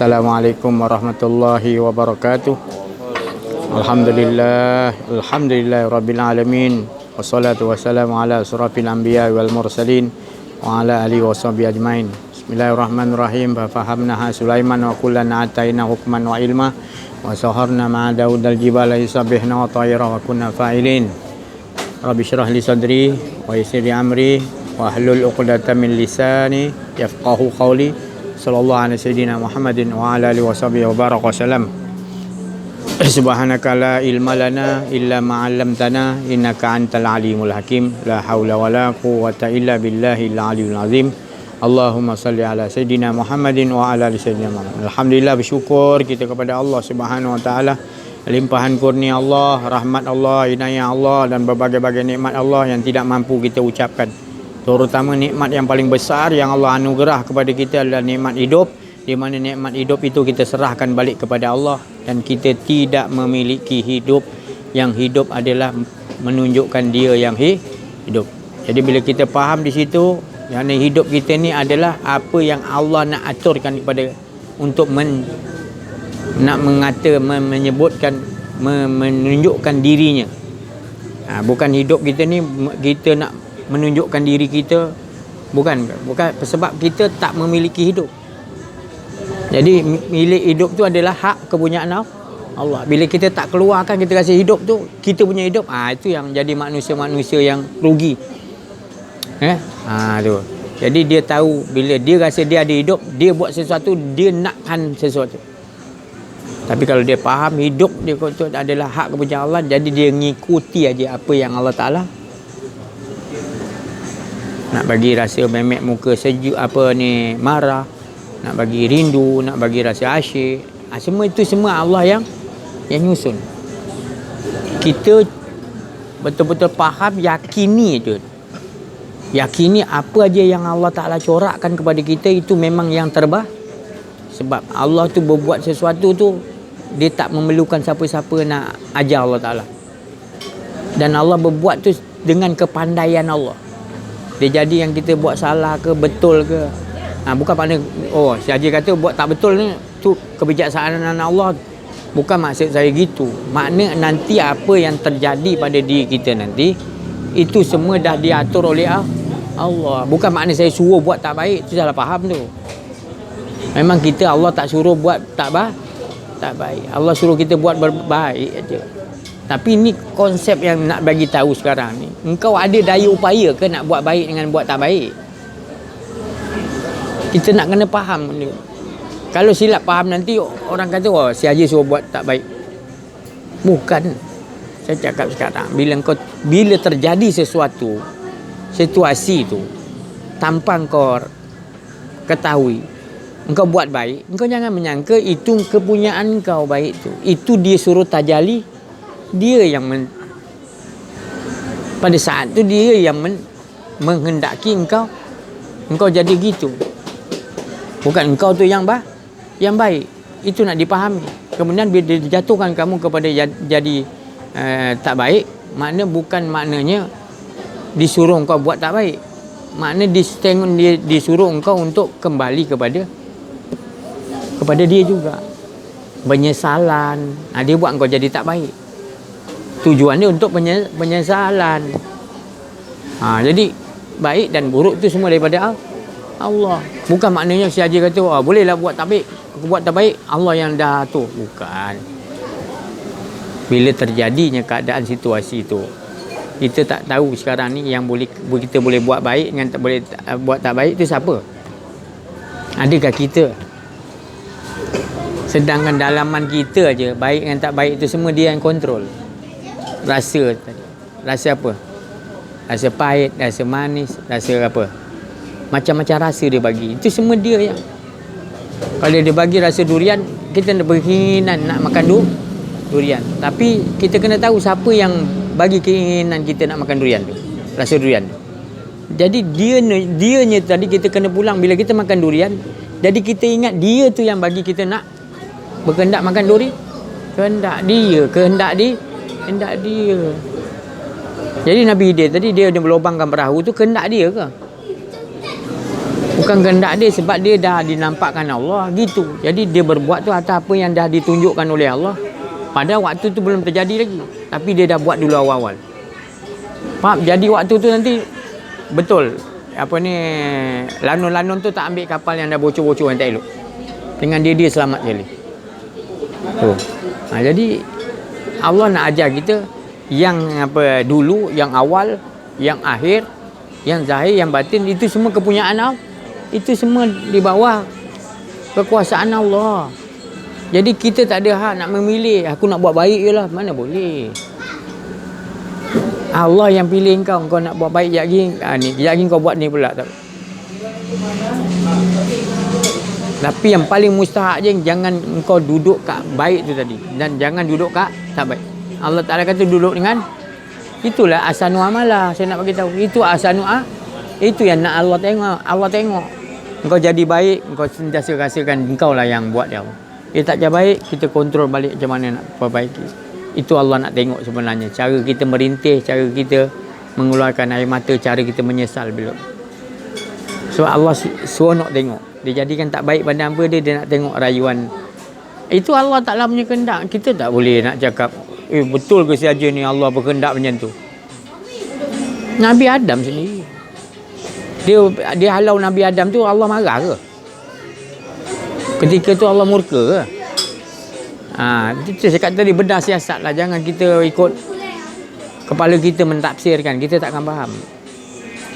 Assalamualaikum warahmatullahi wabarakatuh. Alhamdulillah rabbil alamin. Wassalatu wassalamu ala asrafil anbiya wal mursalin wa ala alihi washabihi ajmain. Bismillahirrahmanirrahim. Fa fahamnaha Sulaiman wa kullan ataina hukman wa ilma wa saharna ma'a Daud al-jibala yusabbihna wa tayra wa kunna fa'ilin. Rabbi shrah li sadri wa yassir li amri wa hlul 'uqdatam min lisani yafqahu qawli. Sallallahu alaihi sayyidina Muhammadin wa ala alihi washabihi wa baraka wasallam. Subhanaka la ilma lana illa ma 'allamtana innaka antal alimul hakim. La haula wala quwwata illa billahil aliyyil azim. Allahumma salli ala sayyidina Muhammadin wa ala ali sayyidina Muhammad. Alhamdulillah, bersyukur kita kepada Allah Subhanahu wa taala, limpahan kurnia Allah, rahmat Allah, inayah Allah dan berbagai-bagai nikmat Allah yang tidak mampu kita ucapkan. Terutama nikmat yang paling besar yang Allah anugerah kepada kita adalah nikmat hidup, di mana nikmat hidup itu kita serahkan balik kepada Allah dan kita tidak memiliki hidup. Yang hidup adalah menunjukkan Dia yang hidup. Jadi bila kita faham di situ, yang hidup kita ni adalah apa yang Allah nak aturkan kepada untuk nak menyebutkan, menunjukkan dirinya. Bukan hidup kita ni kita nak menunjukkan diri kita, bukan sebab kita tak memiliki hidup. Jadi milik hidup tu adalah hak kepunyaan Allah. Bila kita tak keluarkan, kita rasa hidup tu kita punya hidup, itu yang jadi manusia-manusia yang rugi. Tu. Jadi dia tahu bila dia rasa dia ada hidup, dia buat sesuatu, dia nakkan sesuatu. Tapi kalau dia faham hidup dia tu adalah hak kepunyaan Allah, jadi dia mengikuti aja apa yang Allah Taala nak bagi rasa memek muka sejuk, marah, nak bagi rindu, nak bagi rasa asyik. Semua itu semua Allah yang nyusun. Kita betul-betul faham, yakini je. Yakini apa aja yang Allah Ta'ala corakkan kepada kita itu memang yang terbaik. Sebab Allah tu berbuat sesuatu tu, dia tak memerlukan siapa-siapa nak ajar Allah Ta'ala. Dan Allah berbuat tu dengan kepandaian Allah. Dia jadi yang kita buat salah ke betul ke, bukan makna si Haji kata buat tak betul ni tu kebijaksanaan Allah. Bukan maksud saya gitu. Makna nanti apa yang terjadi pada diri kita nanti itu semua dah diatur oleh Allah. Bukan makna saya suruh buat tak baik, tu salah faham tu. Memang kita Allah tak suruh buat tak baik. Allah suruh kita buat baik aja. Tapi ni konsep yang nak bagi tahu sekarang ni. Engkau ada daya upaya ke nak buat baik dengan buat tak baik? Kita nak kena faham ni. Kalau silap faham nanti orang kata, si Haji suruh buat tak baik. Bukan. Saya cakap sekarang, bila terjadi sesuatu, situasi tu tanpa engkau ketahui, engkau buat baik, engkau jangan menyangka itu kepunyaan engkau baik tu. Itu dia suruh tajalli. Dia yang pada saat tu dia yang menghendaki engkau jadi gitu. Bukan engkau tu yang baik. Itu nak dipahami. Kemudian bila dijatuhkan kamu kepada jadi tak baik, bukan maknanya disuruh engkau buat tak baik. Makna dia disuruh engkau untuk kembali kepada dia juga. Penyesalan. Dia buat engkau jadi tak baik. Tujuannya untuk penyesalan. Jadi baik dan buruk itu semua daripada Allah. Bukan maknanya si Haji kata bolehlah buat tak baik, Allah yang dah tu. Bukan. Bila terjadinya keadaan situasi itu, kita tak tahu sekarang ni yang kita boleh buat baik dengan tak boleh buat tak baik itu siapa? Adakah kita? Sedangkan dalaman kita aja, baik dengan tak baik itu semua dia yang kontrol. Rasa apa? Rasa pahit, rasa manis, rasa apa? Macam-macam rasa dia bagi. Itu semua dia yang. Kalau dia bagi rasa durian, kita nak berkeinginan nak makan durian. Tapi kita kena tahu siapa yang bagi keinginan kita nak makan durian tu. Rasa durian. Jadi dianya tadi kita kena pulang bila kita makan durian. Jadi kita ingat dia tu yang bagi kita nak berkehendak makan durian. Kehendak dia. Jadi Nabi Hidayah tadi dia berlubangkan perahu tu kehendak dia ke? Bukan kehendak dia, sebab dia dah dinampakkan Allah gitu. Jadi dia berbuat tu atas apa yang dah ditunjukkan oleh Allah. Pada waktu tu belum terjadi lagi, tapi dia dah buat dulu awal-awal. Faham? Jadi waktu tu nanti betul apa ni, lanun-lanun tu tak ambil kapal yang dah bocor-bocor yang tak elok. Dengan dia selamat sekali. Tu. Jadi Allah nak ajar kita yang apa dulu, yang awal, yang akhir, yang zahir, yang batin, itu semua kepunyaan Allah. Itu semua di bawah kekuasaan Allah. Jadi kita tak ada hak nak memilih, aku nak buat baik je lah. Mana boleh. Allah yang pilih kau nak buat baik sekejap lagi, ni sekejap lagi kau buat ni pula. Tapi yang paling mustahak je, jangan engkau duduk kat baik tu tadi, dan jangan duduk kat tak baik. Allah Ta'ala kata duduk dengan, itulah asanu amalah. Saya nak bagi tahu, itu asanu itu yang nak Allah tengok. Allah tengok engkau jadi baik, engkau sentiasa rasakan engkau lah yang buat dia. Dia tak jadi baik, kita kontrol balik macam mana nak perbaiki. Itu Allah nak tengok sebenarnya. Cara kita merintih, cara kita mengeluarkan air mata, cara kita menyesal bila. So Allah seronok tengok. Dia jadikan tak baik pada hamba dia, dia nak tengok rayuan. Itu Allah Ta'ala punya kehendak. Kita tak boleh nak cakap, betul ke saja ni Allah berkehendak macam tu. Nabi Adam sendiri, dia halau Nabi Adam tu, Allah marah ke? Ketika tu Allah murka ke? Itu saya kata tadi, bedah siasat lah. Jangan kita ikut kepala kita mentafsirkan, kita takkan faham.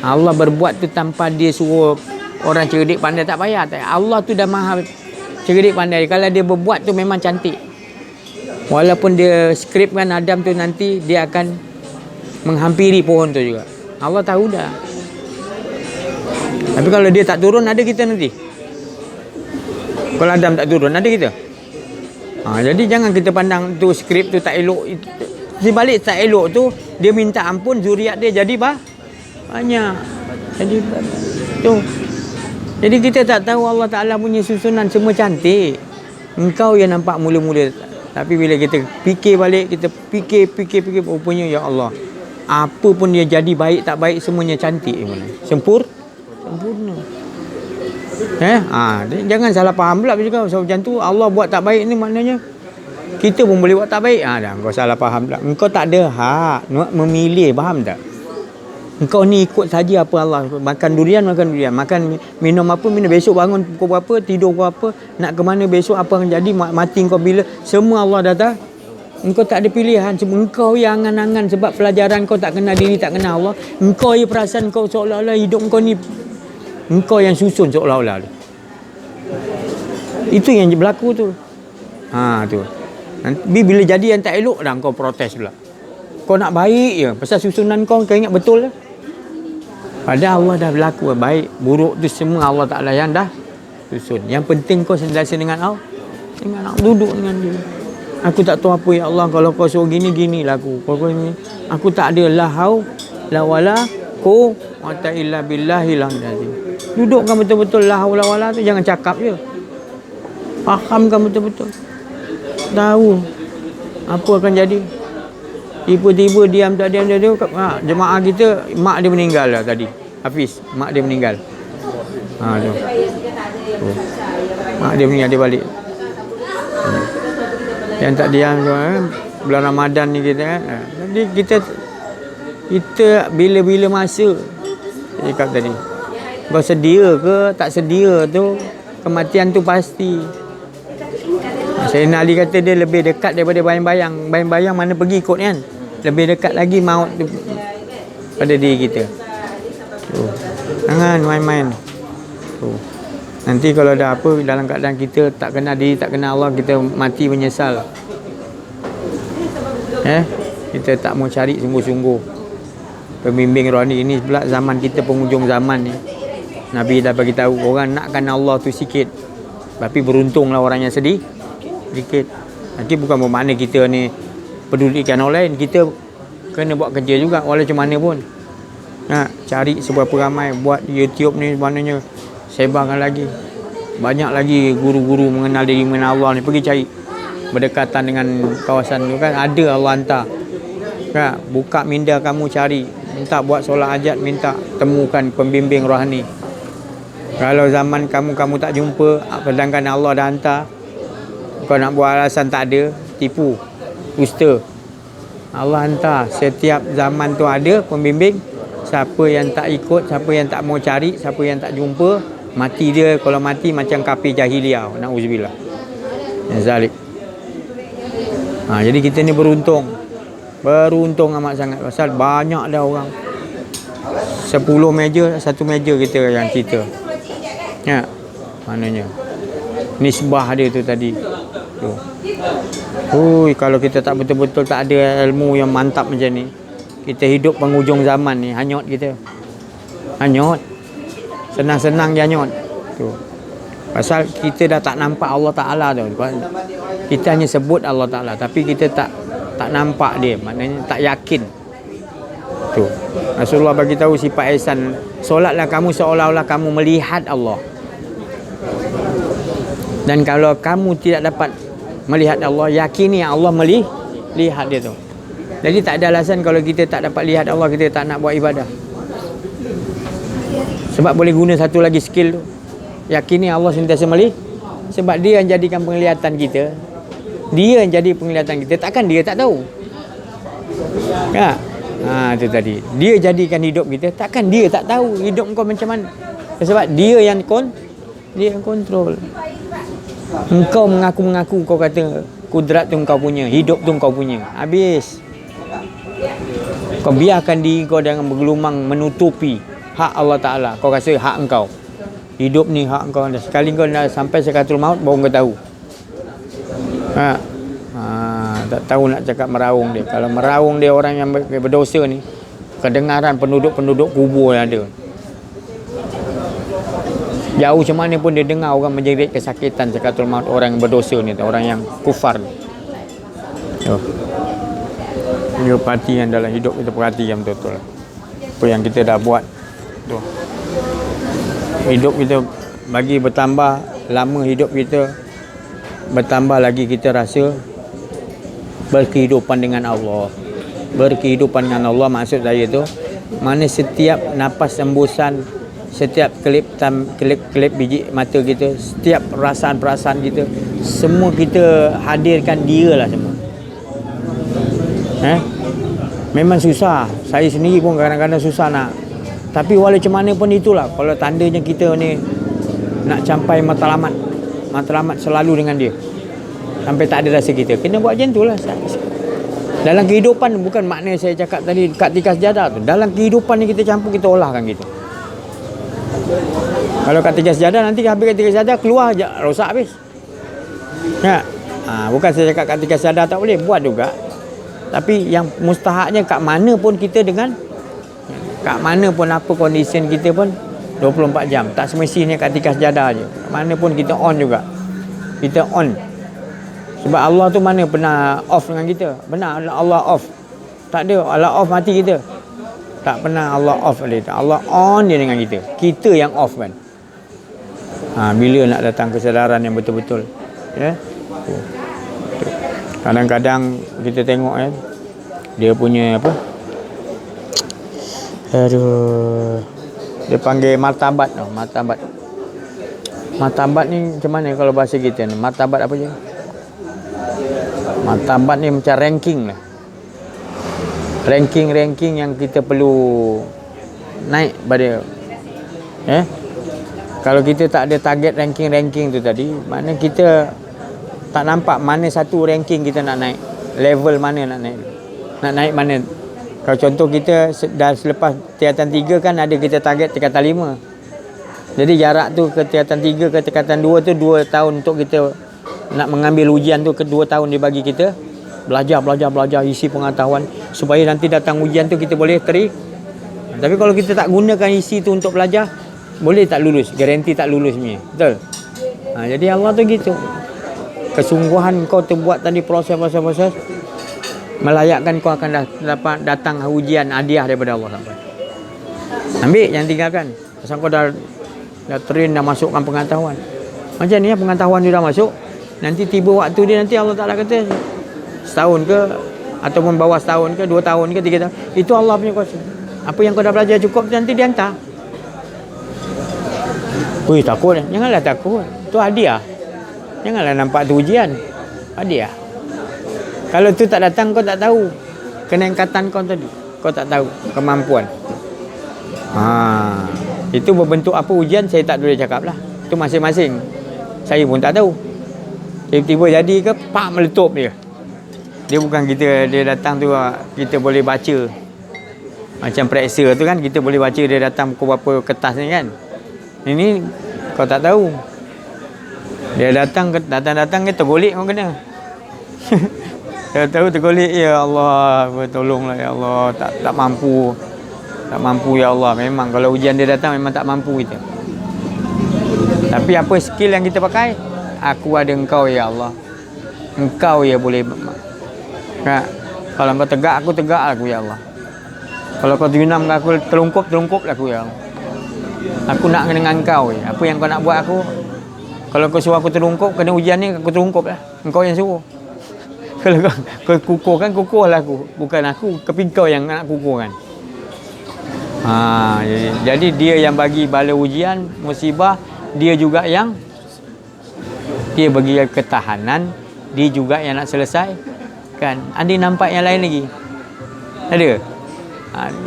Allah berbuat tu tanpa dia suruh orang cerdik pandai, tak payah. Allah tu dah maha cerdik pandai. Kalau dia berbuat tu memang cantik. Walaupun dia skripkan Adam tu nanti dia akan menghampiri pohon tu juga. Allah tahu dah. Tapi kalau dia tak turun, ada kita nanti. Kalau Adam tak turun, ada kita. Jadi jangan kita pandang tu skrip tu tak elok. Di balik tak elok tu, dia minta ampun, zuriat dia jadi banyak. Jadi tu. Jadi kita tak tahu Allah Ta'ala punya susunan semua cantik. Engkau yang nampak mula-mula. Tapi bila kita fikir balik, kita fikir, rupanya ya Allah, apa pun dia jadi baik tak baik, semuanya cantik. Sempurna. Jangan salah faham pula juga. So, macam tu Allah buat tak baik ni maknanya kita pun boleh buat tak baik. Dah kau salah faham pula. Engkau tak ada hak memilih, faham tak? Engkau ni ikut saja apa Allah. Makan durian, makan minum apa, minum. Besok bangun pukul berapa, tidur pukul apa, nak ke mana besok, apa yang jadi, mati kau bila, semua Allah dah tahu. Engkau tak ada pilihan. Engkau yang angan-angan sebab pelajaran kau tak kenal diri, tak kenal Allah. Engkau yang perasan kau seolah-olah hidup kau ni, engkau yang susun seolah-olah. Itu yang berlaku tu. Tu. Nanti bila jadi yang tak elok dah, kau protes pula. Kau nak baik je, pasal susunan kau ingat betul lah. Padahal Allah dah berlaku baik, buruk tu semua Allah Ta'ala yang dah susun. Yang penting kau sentiasa dengan Allah. Duduk dengan dia. Aku tak tahu apa ya Allah, kalau kau suruh gini lah aku. Aku tak ada lahau la wala quwwata illa billahil azim. Dudukkan betul-betul lahau la wala tu, jangan cakap je. Fahamkan betul-betul. Tahu apa akan jadi. Tiba-tiba diam jemaah kita, mak dia meninggal lah tadi. Hafiz, mak dia meninggal. Tu. Mak dia meninggal, dia balik. Yang tak diam bulan Ramadan ni kita jadi kita bila-bila masa saya cakap tadi, kau sedia ke tak sedia tu, kematian tu pasti. Sayyidina Ali kata dia lebih dekat daripada bayang-bayang. Bayang-bayang mana pergi ikut kan, lebih dekat lagi maut tu pada diri kita. Jangan main-main. Nanti kalau ada apa dalam keadaan kita tak kenal diri, tak kenal Allah, kita mati menyesal. Kita tak mau cari sungguh-sungguh. Pembimbing rohani ini pula zaman kita, penghujung zaman ni. Nabi dah bagi tahu orang nakkan Allah tu sikit. Tapi beruntunglah orang yang sedih sedikit. Nanti bukan bermakna kita ni pedulikan orang lain, kita kena buat kerja juga walau macam mana pun. Cari seberapa ramai, buat YouTube ni maknanya sebarkan lagi. Banyak lagi guru-guru mengenal diri, mengenal Allah ni, pergi cari berdekatan dengan kawasan tu kan, ada Allah hantar. Buka minda kamu, cari, minta buat solat hajat, minta temukan pembimbing rohani. Kalau zaman kamu tak jumpa, sedangkan Allah dah hantar, kau nak buat alasan tak ada, tipu, dusta. Allah hantar, setiap zaman tu ada pembimbing. Siapa yang tak ikut, siapa yang tak mau cari, siapa yang tak jumpa, mati dia. Kalau mati macam kafir jahiliah, na'udzubillah. Zalik. Jadi kita ni beruntung amat sangat, pasal banyak dah orang. 10 meja, satu meja kita yang cerita. Ya, maknanya nisbah dia tu tadi tu. Kalau kita tak betul-betul tak ada ilmu yang mantap macam ni, kita hidup penghujung zaman ni, hanyut kita. Hanyut. Senang-senang je hanyut. Tu. Pasal kita dah tak nampak Allah Ta'ala tu. Kita hanya sebut Allah Ta'ala, tapi kita tak nampak dia. Maknanya tak yakin. Tu. Rasulullah bagi tahu sifat ihsan, solatlah kamu seolah-olah kamu melihat Allah. Dan kalau kamu tidak dapat melihat Allah, yakini Allah melihat dia tu. Jadi tak ada alasan kalau kita tak dapat lihat Allah, kita tak nak buat ibadah. Sebab boleh guna satu lagi skill tu. Yakini Allah sentiasa melihat. Sebab dia yang jadikan penglihatan kita. Dia yang jadi penglihatan kita. Takkan dia tak tahu. Ya. Itu tadi. Dia jadikan hidup kita. Takkan dia tak tahu hidup kau macam mana. Sebab dia yang kontrol. Engkau mengaku-mengaku, kau kata kudrat tu kau punya, hidup tu kau punya. Habis. Kau biarkan diri kau dengan bergelumang menutupi hak Allah Ta'ala. Kau rasa hak engkau. Hidup ni hak engkau. Sekali kau dah sampai sekatul maut, baru kau tahu. Tak tahu nak cakap meraung dia. Kalau meraung dia orang yang berdosa ni, kedengaran penduduk-penduduk kubur yang ada. Jauh macam mana pun dia dengar orang menjerit kesakitan sekatul maut, orang yang berdosa ni, orang yang kufar ni. Dia perhatian dalam hidup kita, perhatian betul-betul apa yang kita dah buat tu. Hidup kita bagi bertambah lama, hidup kita bertambah lagi kita rasa berkehidupan dengan Allah. Berkehidupan dengan Allah maksud saya tu, mana setiap napas embusan, setiap kelip biji mata kita, setiap perasaan-perasaan kita, semua kita hadirkan dia lah semua. Memang susah. Saya sendiri pun kadang-kadang susah nak. Tapi walau macam mana pun itulah. Kalau tandanya kita ni nak capai matlamat selalu dengan dia, sampai tak ada rasa kita, kena buat macam tu lah. Dalam kehidupan, bukan makna saya cakap tadi kat tikas sejadah tu. Dalam kehidupan ni kita campur, kita olahkan gitu. Kalau kat tikas sejadah, nanti habis kat tikas sejadah, keluar rosak habis. Bukan saya cakap kat tikas sejadah tak boleh, buat juga. Tapi yang mustahaknya kat mana pun kita kat mana pun apa kondisi kita pun 24 jam. Tak semestinya kat tikas sejadah je. Kat mana pun kita on juga. Kita on. Sebab Allah tu mana pernah off dengan kita? Benar Allah off. Tak ada Allah off mati kita. Tak pernah Allah off dia. Allah on dia dengan kita. Kita yang off kan. Bila nak datang kesedaran yang betul-betul. Ya. Kadang-kadang kita tengok kan, dia punya apa? Dia panggil martabat tau, martabat. Martabat ni macam mana kalau bahasa kita ni? Martabat apa je? Martabat ni macam ranking lah. Ranking yang kita perlu naik pada kalau kita tak ada target ranking tu tadi, mana kita tak nampak mana satu ranking kita nak naik, level mana nak naik mana. Kalau contoh kita dah selepas tingkatan 3 kan ada kita target tingkatan 5. Jadi jarak tu ke tingkatan 3 ke tingkatan 2 tu 2 tahun untuk kita nak mengambil ujian tu, ke 2 tahun dia bagi kita belajar isi pengetahuan supaya nanti datang ujian tu kita boleh Tapi kalau kita tak gunakan isi tu untuk belajar, boleh tak lulus, garanti tak lulus punya. Betul? Jadi Allah tu gitu. Kesungguhan kau terbuat tadi proses melayakkan kau akan dapat datang ujian hadiah daripada Allah sampai. Ambil, jangan tinggalkan. Pasal kau dah train, dah masukkan pengetahuan. Macam ni pengetahuan dia dah masuk. Nanti tiba waktu dia, nanti Allah Ta'ala kata setahun ke, ataupun bawah setahun ke, 2 tahun ke, 3 tahun. Itu Allah punya kuasa. Apa yang kau dah belajar cukup, nanti dia hantar. Ui, takut. Janganlah takut. Tu hadiah. Janganlah nampak tu ujian. Hadiah. Kalau tu tak datang, kau tak tahu keningkatan kau tadi. Kau tak tahu kemampuan. Itu berbentuk apa ujian, saya tak boleh cakap lah. Itu masing-masing. Saya pun tak tahu. Tiba-tiba jadi ke, pak meletup dia. Dia bukan kita, dia datang tu kita boleh baca. Macam periksa tu kan, kita boleh baca dia datang pukul berapa kertas ni kan. Ini kau tak tahu. Dia datang ke tergolek kau kena. Saya tahu tergolek, ya Allah, bertolonglah ya Allah, tak mampu. Tak mampu ya Allah. Memang kalau ujian dia datang memang tak mampu kita. Tapi apa skill yang kita pakai? Aku ada engkau ya Allah. Engkau ya boleh. Kalau kau tegak, aku tegak aku ya Allah. Kalau kau terjunam aku, terlungkup aku ya Allah. Aku nak dengan engkau ya. Apa yang kau nak buat aku? Kalau kau suruh aku terlungkup, kena ujian ni aku terlungkup lah. Engkau yang suruh. Kalau kau kukuhkan, kukuhlah aku. Bukan aku, tapi kau yang nak kukuhkan. Jadi dia yang bagi bala ujian, musibah, dia juga yang dia bagi ketahanan, dia juga yang nak selesai. Kan? Ada nampak yang lain lagi? Ada?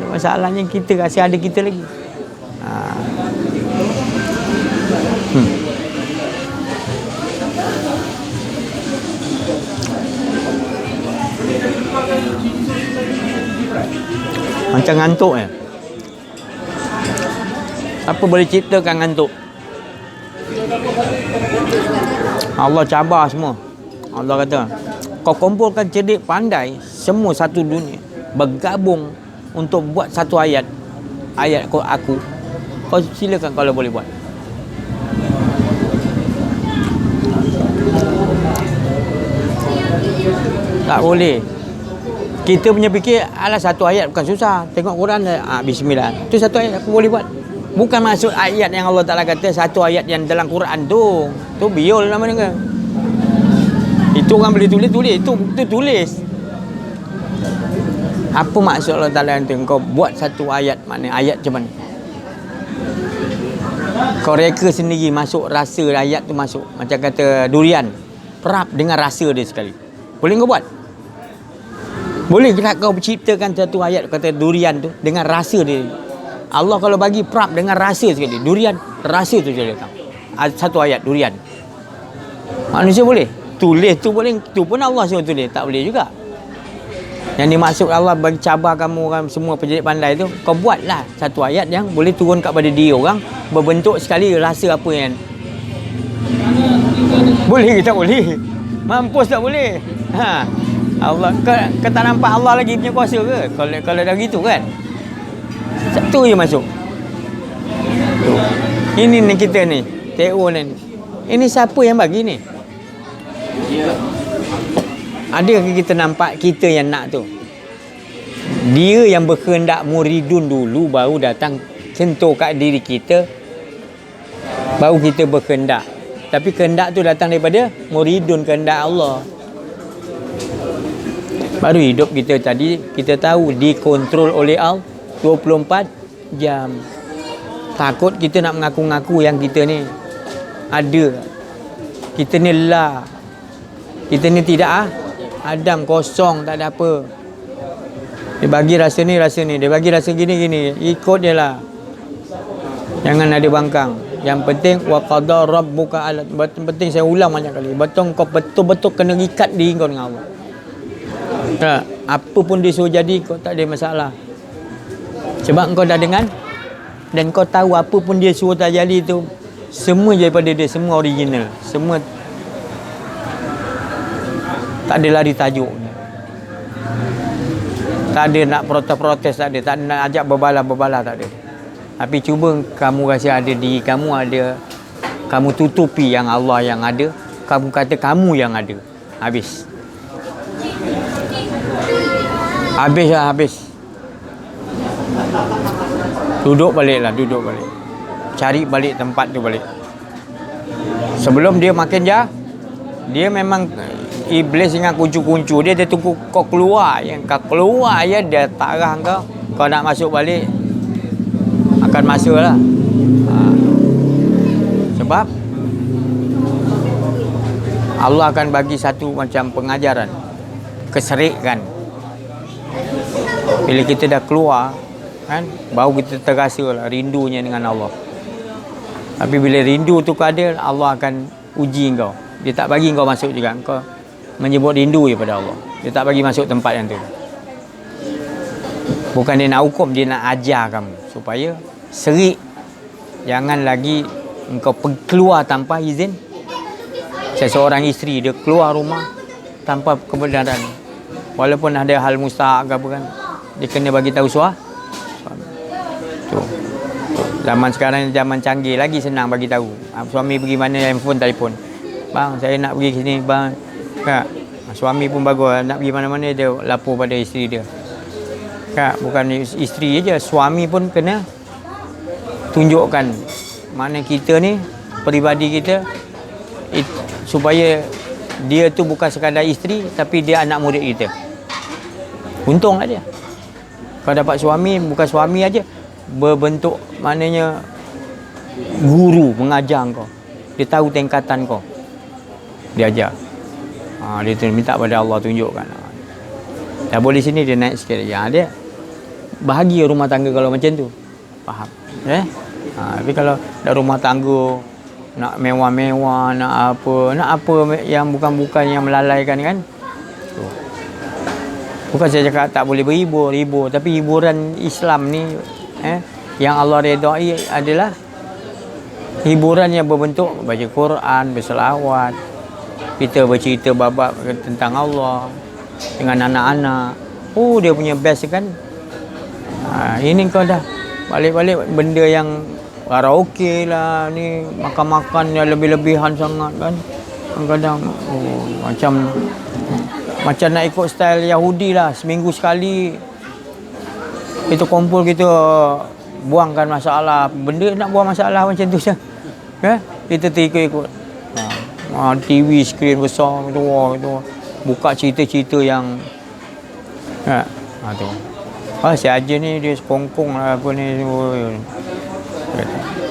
Masalahnya kita rasa ada kita lagi. Macam ngantuk ya. Apa boleh ciptakan ngantuk? Allah cabar semua. Allah kata, kau kumpulkan cerdik pandai semua satu dunia, bergabung untuk buat satu ayat aku. Kau silakan kalau boleh buat. Tak boleh. Kita punya fikir, alah satu ayat bukan susah. Tengok Quran, bismillah. Itu satu ayat aku boleh buat. Bukan maksud ayat yang Allah Ta'ala kata satu ayat yang dalam Quran tu. Tu biol nama dia. Itu orang boleh tulis. Itu tulis. Apa maksud Allah Ta'ala kata kau buat satu ayat, mana ayat macam mana? Kau reka sendiri masuk rasa ayat tu masuk. Macam kata durian. Perap dengan rasa dia sekali. Boleh kau buat? Boleh tak kau ciptakan satu ayat kata durian tu dengan rasa dia? Allah kalau bagi prap dengan rasa sekali, durian, rasa tu je datang. Satu ayat durian. Manusia boleh? Tulis tu boleh, tu pun Allah suruh tulis, tak boleh juga. Yang dimaksud Allah bagi cabar kamu orang semua penjahit pandai tu, kau buatlah satu ayat yang boleh turun kepada dia orang, berbentuk sekali rasa apa yang boleh ke tak boleh? Mampus tak boleh? Allah, kau tak nampak Allah lagi punya kuasa ke? Kalau dah gitu kan? Satu je masuk. Ini ni kita ni, TO ni. Ini siapa yang bagi ni? Adakah kita nampak kita yang nak tu? Dia yang berkehendak muridun dulu baru datang sentuh kat diri kita, baru kita berkehendak. Tapi kehendak tu datang daripada muridun, kehendak Allah. Baru hidup kita tadi, kita tahu dikontrol oleh Allah 24 jam. Takut kita nak mengaku-ngaku yang kita ni ada. Kita ni lah. Kita ni tidak Adam, kosong, tak ada apa. Dia bagi rasa ni, dia bagi rasa gini. Ikut dia lah. Jangan ada bangkang. Yang penting wa qada rabbuka ala. Penting saya ulang banyak kali. Kau betul-betul kena ikat diri kau dengan Allah. Apa pun dia suruh jadi, kau tak ada masalah. Sebab kau dah dengan, dan kau tahu apa pun dia suruh tak jadi tu, semua daripada dia, semua original. Semua tak ada lari tajuk. Tak ada nak protes-protes, tak ada nak ajak berbalah-berbalah, tak ada. Tapi cuba kamu rasa ada diri kamu ada, kamu tutupi yang Allah yang ada, kamu kata kamu yang ada. Habis. Duduk balik. Cari balik tempat tu balik. Sebelum dia makin dia memang iblis dengan kuncu-kuncu dia tunggu kau keluar. Yang kau keluar ya, dia tarah kau nak masuk balik akan masuk lah. Sebab Allah akan bagi satu macam pengajaran, keserikan. Bila kita dah keluar kan, baru kita terasa lah rindunya dengan Allah. Tapi bila rindu tu ada, Allah akan uji kau. Dia tak bagi kau masuk juga. Kau menyebut rindu kepada Allah. Dia tak bagi masuk tempat yang tu. Bukan dia nak hukum, dia nak ajar kamu supaya serik. Jangan lagi engkau keluar tanpa izin. Seseorang isteri dia keluar rumah tanpa kebenaran, walaupun ada hal mustahak ke apa kan, dia kena bagi tahu suami. Tu. Zaman sekarang zaman canggih, lagi senang bagi tahu. Suami pergi mana, handphone, telefon. Bang, saya nak pergi sini bang. Kak, suami pun bagus, nak pergi mana-mana dia lapor pada isteri dia. Kak, bukan isteri je, suami pun kena tunjukkan mana kita ni, peribadi kita, supaya dia tu bukan sekadar isteri, tapi dia anak murid kita. Untung lah dia. Kau dapat suami, bukan suami aja, berbentuk maknanya guru mengajar kau. Dia tahu tingkatan kau, dia ajar. Dia tu minta pada Allah tunjukkan. Dah boleh sini dia naik sikit lagi. Dia bahagia rumah tangga kalau macam tu. Faham? Tapi kalau dah rumah tangga nak mewah-mewah, nak apa yang bukan-bukan yang melalaikan kan. Bukan saya cakap tak boleh berhibur, tapi hiburan Islam ni yang Allah redai adalah hiburan yang berbentuk baca Quran, berselawat, kita bercerita babak tentang Allah dengan anak-anak. Dia punya best kan. Ini kau dah balik-balik benda yang karaoke lah ni, makan-makan yang lebih-lebihan sangat kan. Kadang-kadang macam nak ikut style Yahudi lah, seminggu sekali kita kumpul, kita buangkan masalah. Benda nak buang masalah macam tu je. Kita terikut-ikut. TV skrin besar tu, buka cerita-cerita yang tu. Si Aja ni dia sekongkong lah apa ni.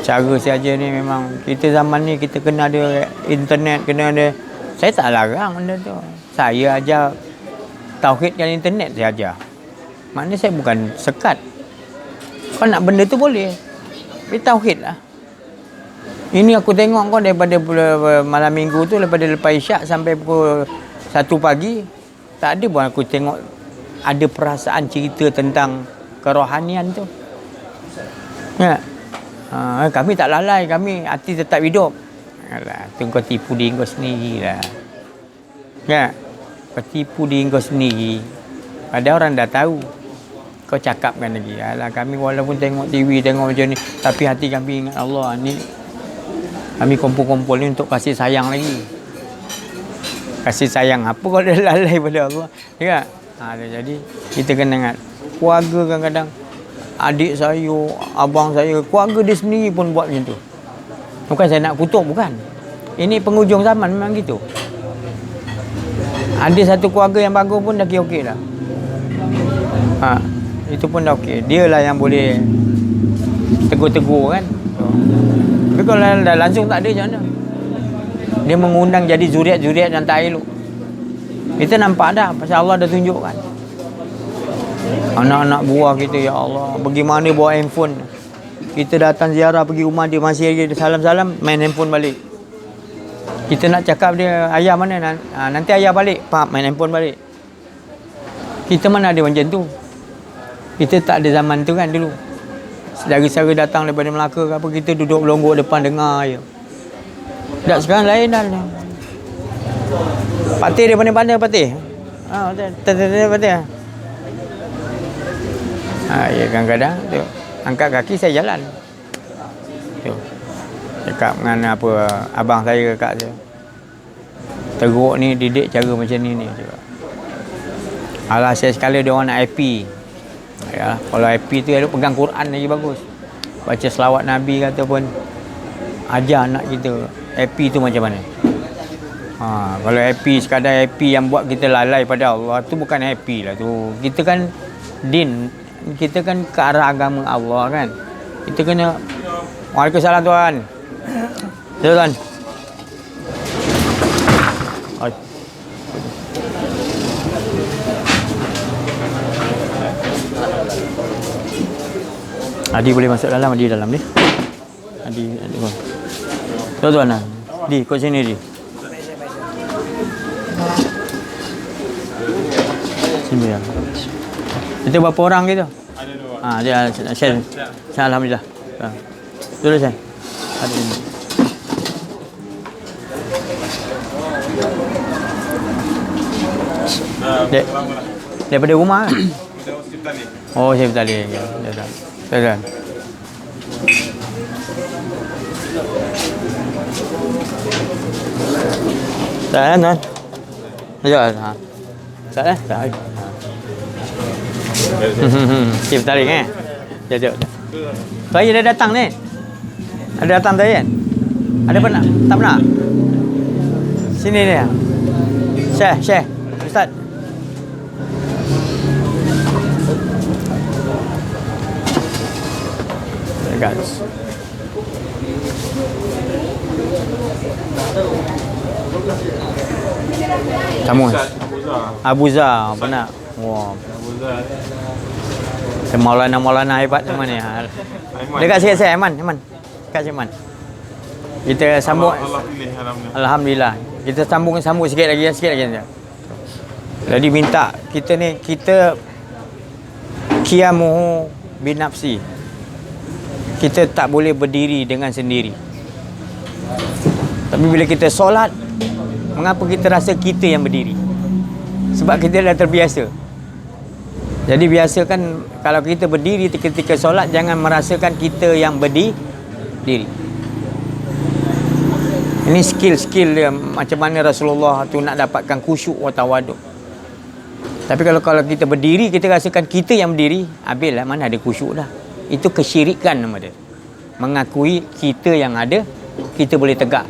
Cara si Aja ni memang, kita zaman ni kita kena ada internet, kena ada. Saya tak larang benda tu. Saya ajar tauhidkan internet, saya ajar. Maknanya saya bukan sekat. Kau nak benda tu boleh. Tapi tauhid lah. Ini aku tengok kau daripada malam minggu tu, daripada lepas isyak sampai pukul 1 pagi, tak ada pun aku tengok ada perasaan cerita tentang kerohanian tu. Kami tak lalai, kami hati tetap hidup. Alah, tu kau tipu diri kau sendiri lah. Kau tipu diri kau sendiri. Padahal orang dah tahu. Kau cakapkan lagi. Alah, kami walaupun tengok TV, tengok macam ni, tapi hati kami ingat Allah. Ni kami kumpul-kumpul ni untuk kasih sayang lagi. Kasih sayang apa kalau dah lalai pada Allah? Ya. Jadi kita kena ingat, keluarga kadang-kadang, adik saya, abang saya, keluarga dia sendiri pun buat macam tu. Bukan saya nak kutuk, bukan. Ini penghujung zaman memang gitu. Ada satu keluarga yang bagus pun dah okey dah. Itu pun dah okey. Dia lah yang boleh tegur-tegur kan. Tapi kalau dah langsung tak ada, macam mana? Dia mengundang jadi zuriat-zuriat yang tak elok. Kita nampak dah, pasal Allah dah tunjukkan. Anak-anak buah kita, ya Allah, bagaimana bawa handphone. Kita datang ziarah pergi rumah dia, masih lagi salam-salam, main handphone balik. Kita nak cakap dia, ayah mana? Nanti ayah balik, pak, main handphone balik. Kita mana ada macam tu. Kita tak ada zaman tu kan dulu. Saudara-saudara datang daripada Melaka ke apa, kita duduk melonggok depan dengar je. Tak, sekarang lain dah. Patih dia pandai-pandai patih. Patih. Ya, kadang-kadang tu, angkat kaki saya jalan. Tu. Cakap dengan apa abang saya, kakak saya. Teruk ni didik cara macam ni cakap. Alah, saya sekali dia orang nak happy. Ya, kalau happy tu elok pegang Quran lagi bagus. Baca selawat Nabi kata pun, ajar anak kita happy tu macam mana. Kalau happy, sekadar happy yang buat kita lalai pada Allah, tu bukan happy lah tu. Kita kan din, kita kan ke arah agama Allah kan. Kita kena, Waalaikumsalam tuan. Tuan. Oi. Adi boleh masuk dalam, Adi dalam ni. Adi kau. Tuan. Di, kau sini di. Sini ya. Itu berapa orang gitu? Ada 2. Dia share. Alhamdulillah. Dulu saya. Ada ini. Daripada rumah kan? Oh, saya betul ya. Dah. Dah, non. Ya, ha. Dah. Cip tarik eh. Jom. Saya dah datang ni. Ada datang tadi kan? Ada pernah? Tak pernah? Sini dia. Syekh. Ustaz. Guys. Kamu Abu Zar pernah. Wah. Abu Zar. Maulana hebat macam mana ni? Dekat sikit Aiman. Dekat Aiman. Kita sambung. Alhamdulillah. Kita sambung sikit lagi. Jadi minta kita qiyamuhu binafsi. Kita tak boleh berdiri dengan sendiri. Tapi bila kita solat, mengapa kita rasa kita yang berdiri? Sebab kita dah terbiasa. Jadi biasakan kalau kita berdiri ketika solat, jangan merasakan kita yang berdiri. Ini skill dia, macam mana Rasulullah tu nak dapatkan khusyuk wa tawaduk. Tapi kalau kita berdiri, kita rasakan kita yang berdiri, habislah, mana ada khusyuk dah. Itu kesyirikan nama dia. Mengakui kita yang ada, kita boleh tegak.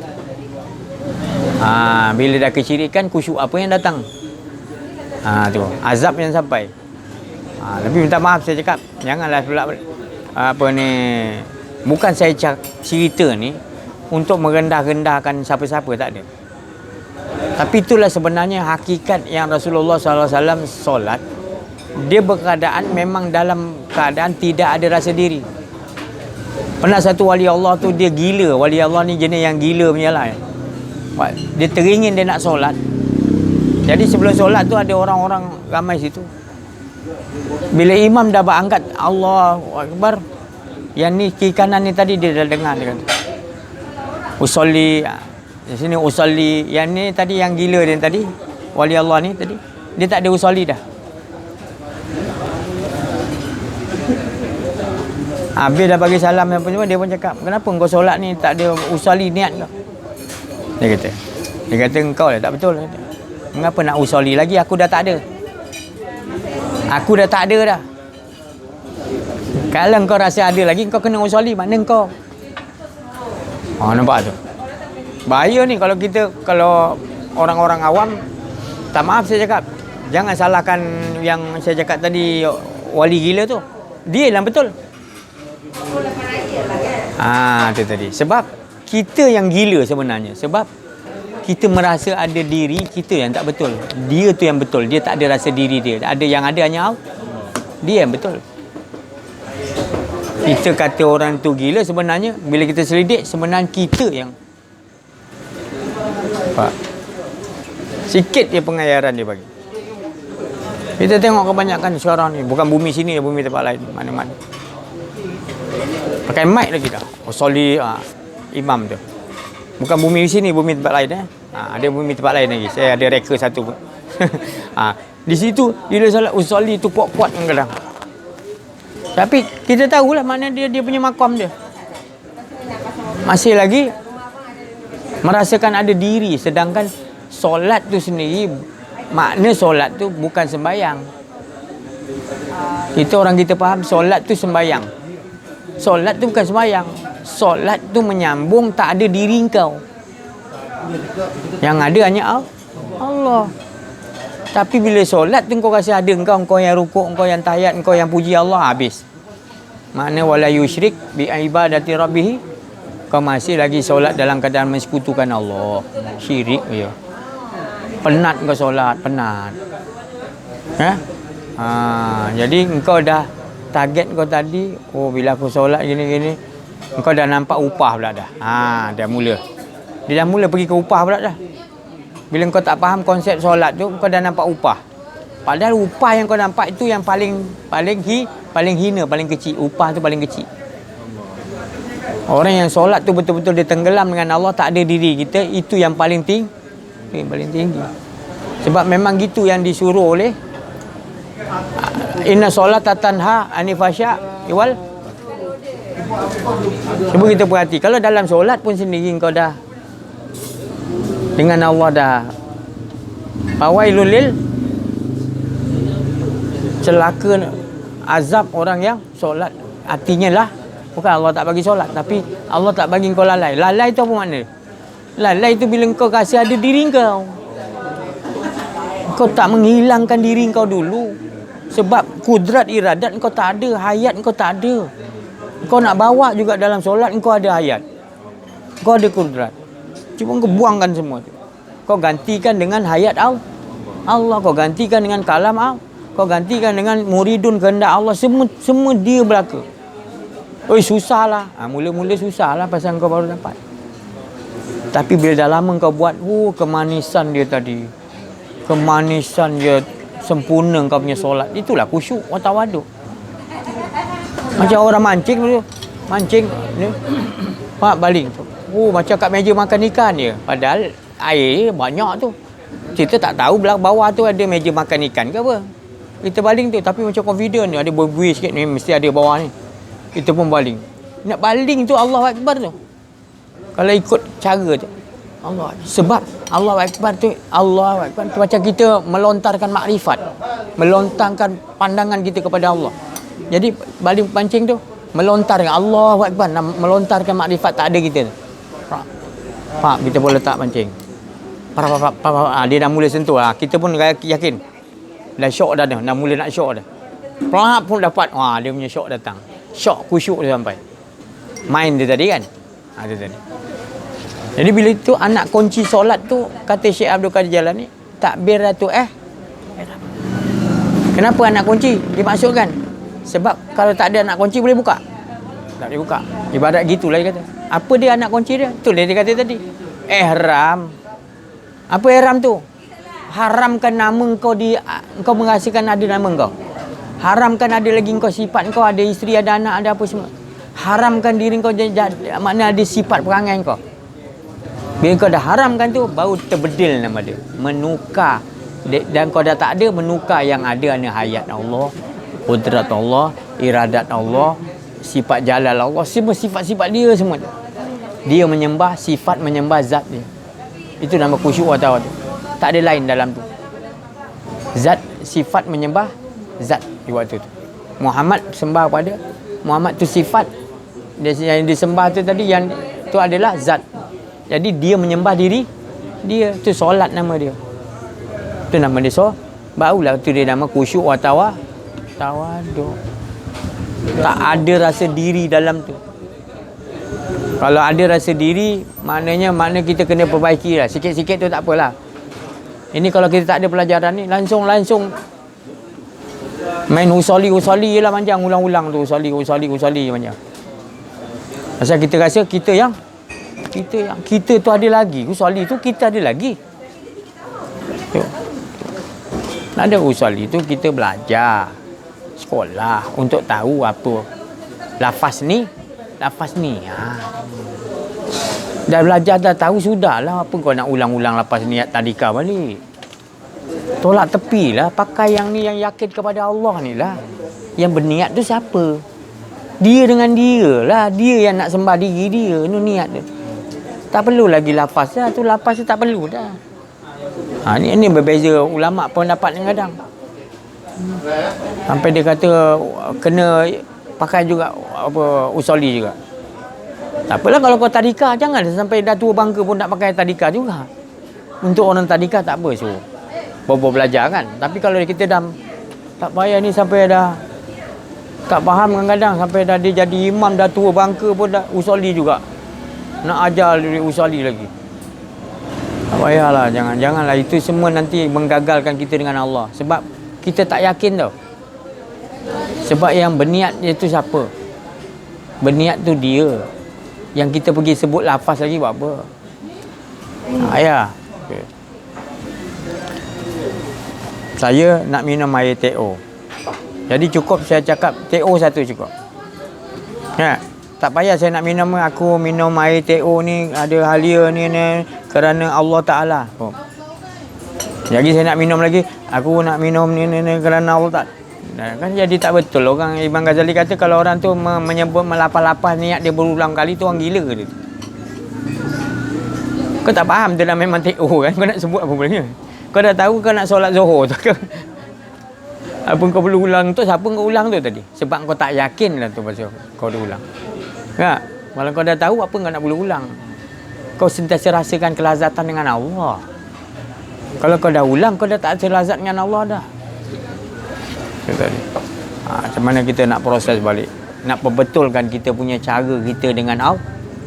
Bila dah kesyirikan, khusyuk apa yang datang? Tu azab yang sampai. Tapi minta maaf saya cakap, janganlah pula bukan saya cerita ni untuk merendah-rendahkan siapa-siapa, tak ada. Tapi itulah sebenarnya hakikat yang Rasulullah SAW solat. Dia berkeadaan memang dalam keadaan tidak ada rasa diri. Pernah satu wali Allah tu dia gila. Wali Allah ni jenis yang gila punya lah. Dia teringin dia nak solat. Jadi sebelum solat tu ada orang-orang ramai situ. Bila imam dah berangkat Allahu Akbar, yang ni kiri kanan ni tadi dia dah dengar, dia kata usolli, di sini usolli. Yang ni tadi yang gila dia tadi, wali Allah ni tadi, dia tak ada usolli dah. Habis dah bagi salam apa semua, dia pun cakap, kenapa engkau solat ni tak ada usolli niat kau? Dia kata engkau lah tak betul. Mengapa nak usolli lagi? Aku dah tak ada. Dah. Kalau engkau rasa ada lagi, engkau kena usolli. Mana engkau? Nampak tu? Bahaya ni kalau orang-orang awam, tak maaf saya cakap, jangan salahkan yang saya cakap tadi, wali gila tu. Dia yang betul. Itu tadi. Sebab kita yang gila sebenarnya. Sebab kita merasa ada diri kita yang tak betul. Dia tu yang betul. Dia tak ada rasa diri dia. Ada yang ada hanya dia yang betul. Kita kata orang tu gila, sebenarnya bila kita selidik, sebenarnya kita yang sikit dia pengayaran dia bagi. Kita tengok kebanyakan sekarang ni, bukan bumi sini, bumi tempat lain, mana-mana pakai mic lagi dah. Soli imam tu. Bukan bumi sini, bumi tempat lain ada bumi tempat lain lagi. Saya ada reka satu pun. Di situ bila solat usolli tu kuat-kuat kadang. Tapi kita tahulah mana dia punya makam dia. Masih lagi merasakan ada diri, sedangkan solat tu sendiri, makna solat tu bukan sembahyang. Itu orang kita faham solat tu sembahyang. Solat tu bukan sembahyang. Solat tu menyambung, tak ada diri kau. Yang ada hanya Allah. Tapi bila solat tu kau rasa ada engkau yang rukuk, engkau yang tahiyat, engkau yang puji Allah, habis. Makna wala yusyrik bi ibadati rabbih kau masih lagi solat dalam keadaan mensekutukan Allah. Syirik je. Penat kau solat, penat. Jadi engkau dah target kau tadi, bila aku solat gini-gini, engkau dah nampak upah pula dah. Dah mula. Dia dah mula pergi ke upah pula dah. Bila kau tak faham konsep solat tu, kau dah nampak upah. Padahal upah yang kau nampak itu yang paling hina, paling kecil. Upah tu paling kecil. Orang yang solat tu betul-betul dia tenggelam dengan Allah, tak ada diri kita, itu yang paling tinggi. Paling tinggi. Sebab memang gitu yang disuruh oleh inna solata tanha anil fahsya wal. Cuba kita perhati, kalau dalam solat pun sendiri kau dah dengan Allah dah fawailul lil, celaka, azab orang yang solat. Artinya lah bukan Allah tak bagi solat, tapi Allah tak bagi kau lalai. Lalai tu apa makna? Lalai tu bila kau kasih ada diri kau, kau tak menghilangkan diri kau dulu. Sebab kudrat iradat kau tak ada, hayat kau tak ada. Kau nak bawa juga dalam solat, kau ada hayat, kau ada kudrat. Cuma kau buangkan semua tu. Kau gantikan dengan hayat Allah, kau gantikan dengan kalam Allah, kau gantikan dengan muridun kehendak Allah. Semua dia belaka. Susahlah. Mula-mula susahlah pasal kau baru dapat. Tapi bila dah lama kau buat, kemanisan dia tadi. Kemanisan dia sempurna kau punya solat. Itulah khusyuk wa tawaduk. Macam orang mancing tu. Mancing ni. Pak baling tu. Macam kat meja makan ikan je. Padahal air banyak tu. Kita tak tahu bawah tu ada meja makan ikan ke apa. Kita baling tu. Tapi macam confident ni. Ada berbuih sikit ni. Mesti ada bawah ni. Kita pun baling. Nak baling tu Allahu Akbar tu. Kalau ikut cara tu. Allah. Sebab Allahu Akbar tu, Allahu Akbar tu macam kita melontarkan makrifat. Melontarkan pandangan kita kepada Allah. Jadi baling pancing tu melontarkan Allahu Akbar, melontarkan makrifat tak ada kita. Pak, kita boleh letak pancing. Dia dah mula sentuh lah. Kita pun yakin. Dah syok dah dah mula nak syok dah. Pelap pun dapat. Dia punya syok datang. Syok khusyuk dia sampai. Main dia tadi kan. Dia tadi. Jadi bila itu anak kunci solat tu, kata Syekh Abdul Qadir Jalani, takbiratu kenapa anak kunci dimaksudkan? Sebab kalau tak ada anak kunci boleh buka? Tak boleh buka. Ibarat gitulah dia kata. Apa dia anak kunci dia? Tu dia kata tadi. Ihram. Apa ihram tu? Haramkan nama kau kau menghasilkan ada nama kau. Haramkan ada lagi kau sifat kau, ada isteri, ada anak, ada apa semua. Haramkan diri kau makna ada sifat perangai kau. Bila kau dah haramkan tu, baru terbedil nama dia. Menukar. Dan kau dah tak ada, menukar yang ada hayat Allah, kudrat Allah, iradat Allah, sifat jalal Allah, semua sifat-sifat dia semua. Dia menyembah sifat, menyembah zat dia. Itu nama khusyuk wa tawaduk. Tak ada lain dalam tu. Zat, sifat menyembah zat di waktu tu. Muhammad sembah pada Muhammad tu sifat. Yang disembah tu tadi, yang tu adalah zat. Jadi dia menyembah diri dia. Tu solat nama dia. Tu nama dia. Barulah tu dia nama khusyuk wa tawaduk. Tak ada rasa diri dalam tu. Kalau ada rasa diri, makna kita kena perbaiki lah. Sikit-sikit tu tak apalah. Ini kalau kita tak ada pelajaran ni, langsung main usali je lah panjang, ulang-ulang tu usali panjang. Pasal kita rasa kita tu ada lagi. Usali tu kita ada lagi. Ada usali tu kita belajar sekolah untuk tahu apa lafaz ni. Dah belajar, dah tahu, sudahlah. Apa kau nak ulang-ulang lafaz niat tadika balik? Tolak tepilah. Pakai yang ni, yang yakin kepada Allah ni lah. Yang berniat tu siapa? Dia dengan dia lah. Dia yang nak sembah diri dia. Itu niat dia. Tak perlu lagi lafaz dah. Tu lafaz tu tak perlu dah. Ni berbeza ulama' pendapat kadang. Sampai dia kata kena pakai juga usali juga. Tak apalah kalau kau tadika, jangan sampai dah tua bangka pun tak pakai tadika juga. Untuk orang tadika tak apa, so bobo belajar kan. Tapi kalau kita dah tak payah ni sampai dah tak faham kadang-kadang, sampai dah dia jadi imam dah tua bangka pun dah usali juga. nak ajar duit usali lagi. Tak payahlah, janganlah itu semua nanti menggagalkan kita dengan Allah. Sebab kita tak yakin tau. Sebab yang berniat itu siapa? Berniat tu dia. Yang kita pergi sebut lafaz lagi buat apa? Ayah. Okay. Saya nak minum air TO. Jadi cukup saya cakap TO satu cukup. Ya. Tak payah saya nak minum, aku minum air TO ni ada halia ni kerana Allah Ta'ala. Oh. Jadi saya nak minum lagi, aku nak minum ni kerana Allah Ta'ala. Kan jadi tak betul. Orang Imam Ghazali kata kalau orang tu menyebut melapar-lapar niat dia berulang kali tu orang gila ke dia? Kau tak faham dia dah memang TO kan, kau nak sebut apa boleh? Kau dah tahu kau nak solat Zuhur tu ke? Apa kau perlu ulang tu? Siapa kau ulang tu tadi? Sebab kau tak yakin lah tu pasal kau dah ulang. Tak? Kalau kau dah tahu, apa kau nak perlu ulang? Kau sentiasa rasakan kelazatan dengan Allah. Kalau kau dah ulang, kau dah tak rasa lazat dengan Allah dah. Macam mana kita nak proses balik? Nak perbetulkan kita punya cara kita dengan Allah,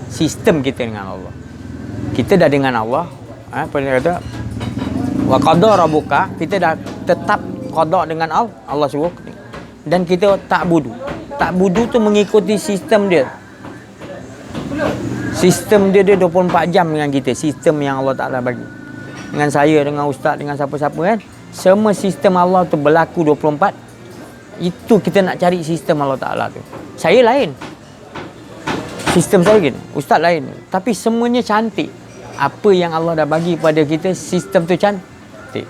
sistem kita dengan Allah. Kita dah dengan Allah, apa dia kata? Wa qada rabbuka, kita dah tetap qada dengan Allah, Allah suruh. Dan kita tak budu. Tak budu tu mengikuti sistem dia. Sistem dia 24 jam dengan kita. Sistem yang Allah Ta'ala bagi. Dengan saya, dengan ustaz, dengan siapa-siapa kan. Semua sistem Allah tu berlaku 24. Itu kita nak cari sistem Allah Ta'ala tu. Saya lain. Sistem saya gini. Ustaz lain. Tapi semuanya cantik. Apa yang Allah dah bagi pada kita, sistem tu cantik.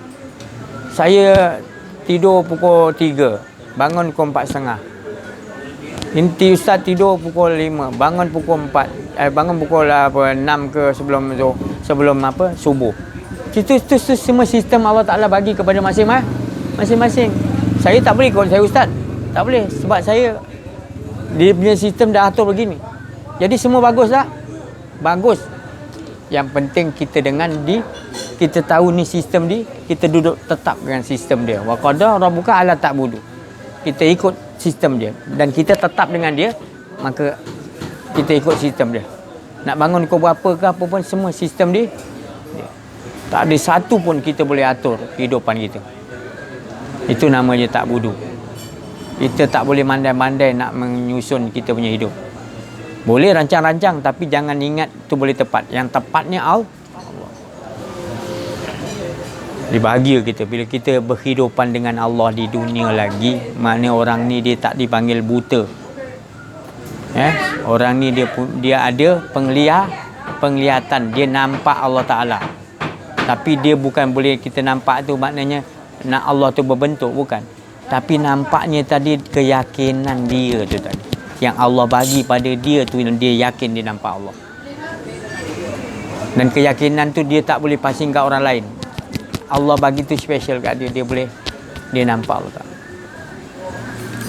Saya tidur pukul 3. Bangun pukul 4.30. Inti ustaz tidur pukul 5, bangun pukul 4, bangun pukul 6 ke sebelum apa subuh. Itu semua sistem Allah Ta'ala bagi kepada masing-masing. Saya tak boleh ikut saya ustaz. Tak boleh sebab saya dia punya sistem dah atur begini. Jadi semua bagus tak? Bagus. Yang penting kita kita tahu ni sistem dia, kita duduk tetap dengan sistem dia. Wa qada rabbuka alla ta'budu. Kita ikut sistem dia dan kita tetap dengan dia, maka kita ikut sistem dia. Nak bangun pukul berapa ke apa pun, semua sistem dia. Tak ada satu pun kita boleh atur kehidupan kita. Itu namanya tak budu. Kita tak boleh mandai-mandai nak menyusun kita punya hidup. Boleh rancang-rancang tapi jangan ingat tu boleh tepat. Yang tepatnya Allah. Dia bahagia kita bila kita berhidupan dengan Allah di dunia lagi. Maknanya orang ni dia tak dipanggil buta. Orang ni dia ada penglihatan, dia nampak Allah Ta'ala. Tapi dia bukan boleh kita nampak tu maknanya nak Allah tu berbentuk, bukan. Tapi nampaknya tadi keyakinan dia tu tadi. Yang Allah bagi pada dia tu, dia yakin dia nampak Allah. Dan keyakinan tu dia tak boleh passing kat orang lain. Allah bagi tu special kat dia, dia nampak Allah Ta'ala.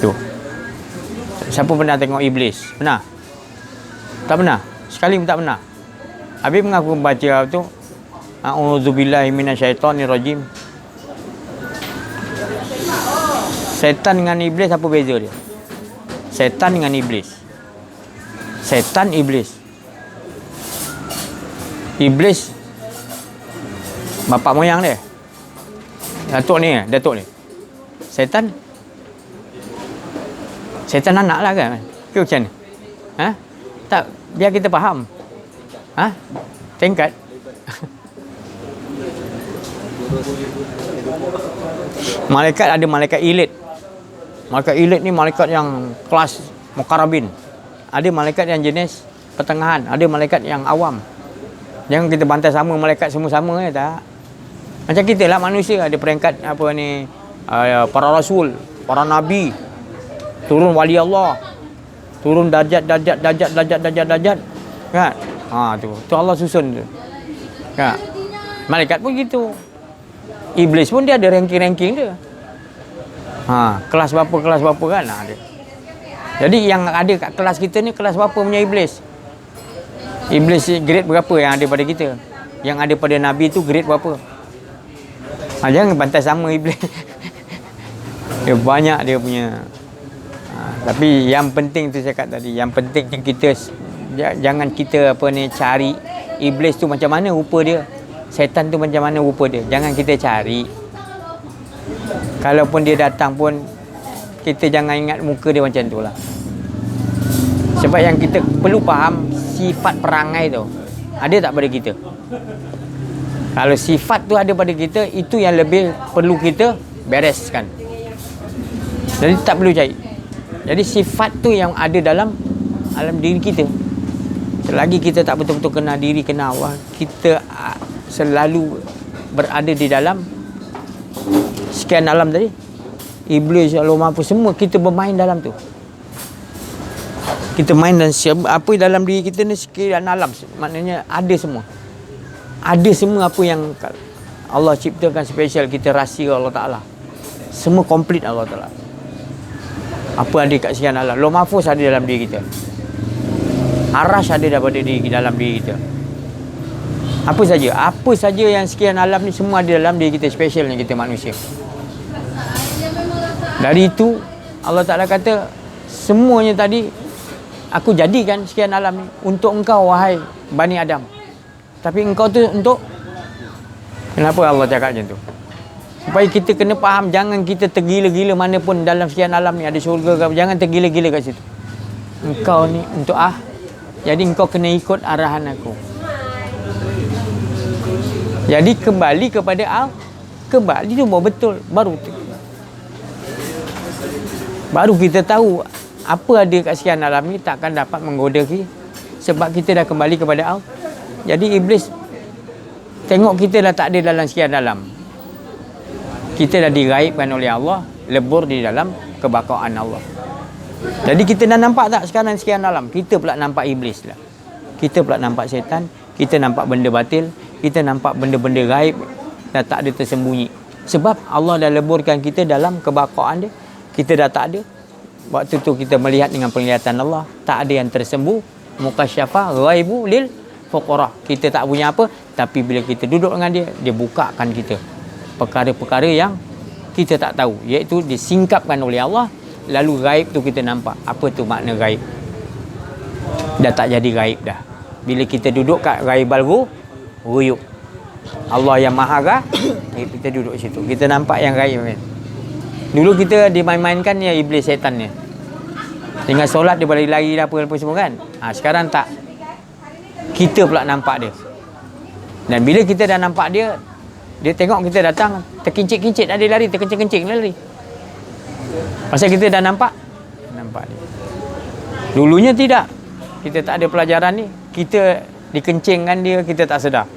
Tu. Siapa pernah tengok Iblis? Pernah? Tak pernah? Sekali pun tak pernah? Habis mengaku baca tu A'udzubillahi minasyaitonirrajim. Setan dengan Iblis apa beza dia? Setan dengan Iblis. Setan Iblis. Iblis bapak moyang dia. Datuk ni. Setan anak lah kan? Ke macam mana? Tak, biar kita faham. Tingkat. Malaikat ada malaikat elit. Malaikat elit ni malaikat yang kelas mukarrabin. Ada malaikat yang jenis pertengahan, ada malaikat yang awam. Jangan kita bantai sama malaikat semua sama tak. Macam kita lah manusia, ada peringkat apa ni, para rasul, para nabi, turun wali Allah, turun darjat kan. Tu Allah susun tu kan. Malaikat pun gitu. Iblis pun dia ada ranking dia. Kelas berapa kan ada. Jadi yang ada kat kelas kita ni kelas berapa punya iblis? Iblis grade berapa yang ada pada kita? Yang ada pada nabi tu grade berapa? Jangan bantai sama iblis. Dia banyak dia punya. Tapi yang penting tu saya kata tadi, yang penting kita Jangan kita cari iblis tu macam mana rupa dia, setan tu macam mana rupa dia. Jangan kita cari. Kalaupun dia datang pun, kita jangan ingat muka dia macam tu lah. Sebab yang kita perlu faham, sifat perangai tu ada tak pada kita? Kalau sifat tu ada pada kita, itu yang lebih perlu kita bereskan. Jadi tak perlu cari. Jadi sifat tu yang ada dalam diri kita. Selagi kita tak betul-betul kenal diri, kenal Allah, kita selalu berada di dalam sekian alam tadi. Iblis, Allah apa semua kita bermain dalam tu. Kita main dan apa dalam diri kita ni sekian alam. Maknanya ada semua. Ada semua apa yang Allah ciptakan spesial, kita rahsia Allah Ta'ala. Semua komplit Allah Ta'ala. Apa ada kat sekian alam. Lauh Mahfuz ada dalam diri kita. Arash ada dalam diri kita. Apa saja yang sekian alam ni semua ada dalam diri kita, spesialnya kita manusia. Dari itu Allah Ta'ala kata, semuanya tadi aku jadikan sekian alam ni untuk engkau wahai Bani Adam. Tapi engkau tu untuk, kenapa Allah cakap macam tu? Supaya kita kena faham, jangan kita tergila-gila mana pun dalam sekian alam ni ada syurga ke, jangan tergila-gila kat situ. Engkau ni untuk jadi engkau kena ikut arahan aku. Jadi kembali kepada kembali tu betul, baru kita tahu apa ada kat sekian alam ni takkan dapat menggoda kita, sebab kita dah kembali kepada Allah. Jadi iblis tengok kita dah tak ada dalam sekian alam. Kita dah diraibkan oleh Allah, lebur di dalam kebaqaan Allah. Jadi kita dah nampak tak sekarang sekian alam? Kita pula nampak iblis lah. Kita pula nampak setan, kita nampak benda batil, kita nampak benda-benda gaib dah tak ada tersembunyi. Sebab Allah dah leburkan kita dalam kebaqaan dia. Kita dah tak ada. Waktu tu kita melihat dengan penglihatan Allah, tak ada yang tersembunyi. Mukasyafah ghaibu lil fuqara. Kita tak punya apa, tapi bila kita duduk dengan dia, dia bukakan kita perkara-perkara yang kita tak tahu, iaitu disingkapkan oleh Allah. Lalu gaib tu kita nampak. Apa tu makna gaib? Dah tak jadi gaib dah. Bila kita duduk kat ghaibal ghuyub, Allah yang maha gaib, kita duduk situ, kita nampak yang gaib kan. Dulu kita dimain-mainkan ya iblis setan ni. Dengan solat dia boleh lari apa semua kan. Sekarang tak. Kita pula nampak dia. Dan bila kita dah nampak dia, dia tengok kita datang, terkincit-kincit ada lari, terkencing-kencing lari. Pasal kita dah nampak dia. Dulunya tidak. Kita tak ada pelajaran ni, kita dikencingkan dia, kita tak sedar.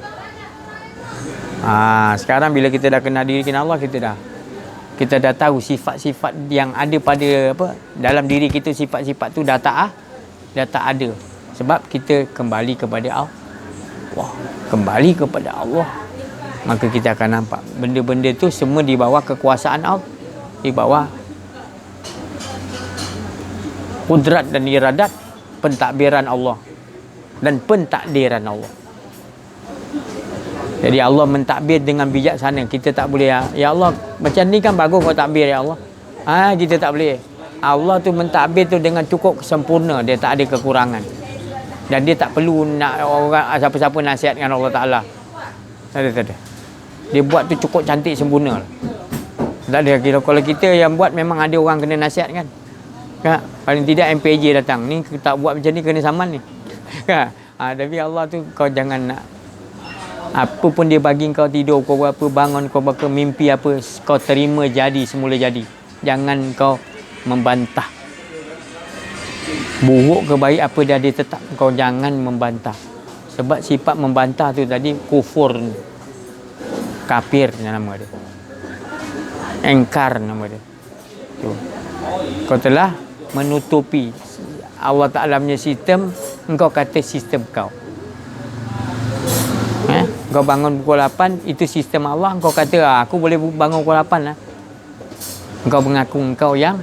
Sekarang bila kita dah kenal diri, kenal Allah, kita dah tahu sifat-sifat yang ada pada dalam diri kita. Sifat-sifat tu dah tak ada. Sebab kita kembali kepada Allah. Kembali kepada Allah. Maka kita akan nampak benda-benda tu semua di bawah kekuasaan Allah, di bawah kudrat dan iradat pentadbiran Allah dan pentakdiran Allah. Jadi Allah mentadbir dengan bijaksana. Kita tak boleh, ya Allah macam ni kan bagus kau takbir ya Allah. Kita tak boleh. Allah tu mentadbir tu dengan cukup sempurna, dia tak ada kekurangan. Dan dia tak perlu nak orang siapa-siapa nasihatkan Allah Ta'ala. Tak ada. Dia buat tu cukup cantik sempurna. Tak ada. Kalau kita yang buat, memang ada orang kena nasihat kan. Paling tidak MPJ datang, ni tak buat macam ni kena saman ni. Tapi Allah tu kau jangan nak, apa pun dia bagi kau tidur, kau apa bangun, kau bakal mimpi apa, kau terima jadi, semula jadi. Jangan kau membantah. Buruk ke baik apa dia tetap, kau jangan membantah. Sebab sifat membantah tu tadi kufur, kafir nama dia, engkar nama dia tu. Kau telah menutupi Allah Ta'ala punya sistem. Engkau kata sistem kau. Kau bangun pukul 8, itu sistem Allah. Engkau kata aku boleh bangun pukul 8 lah. Engkau mengaku engkau yang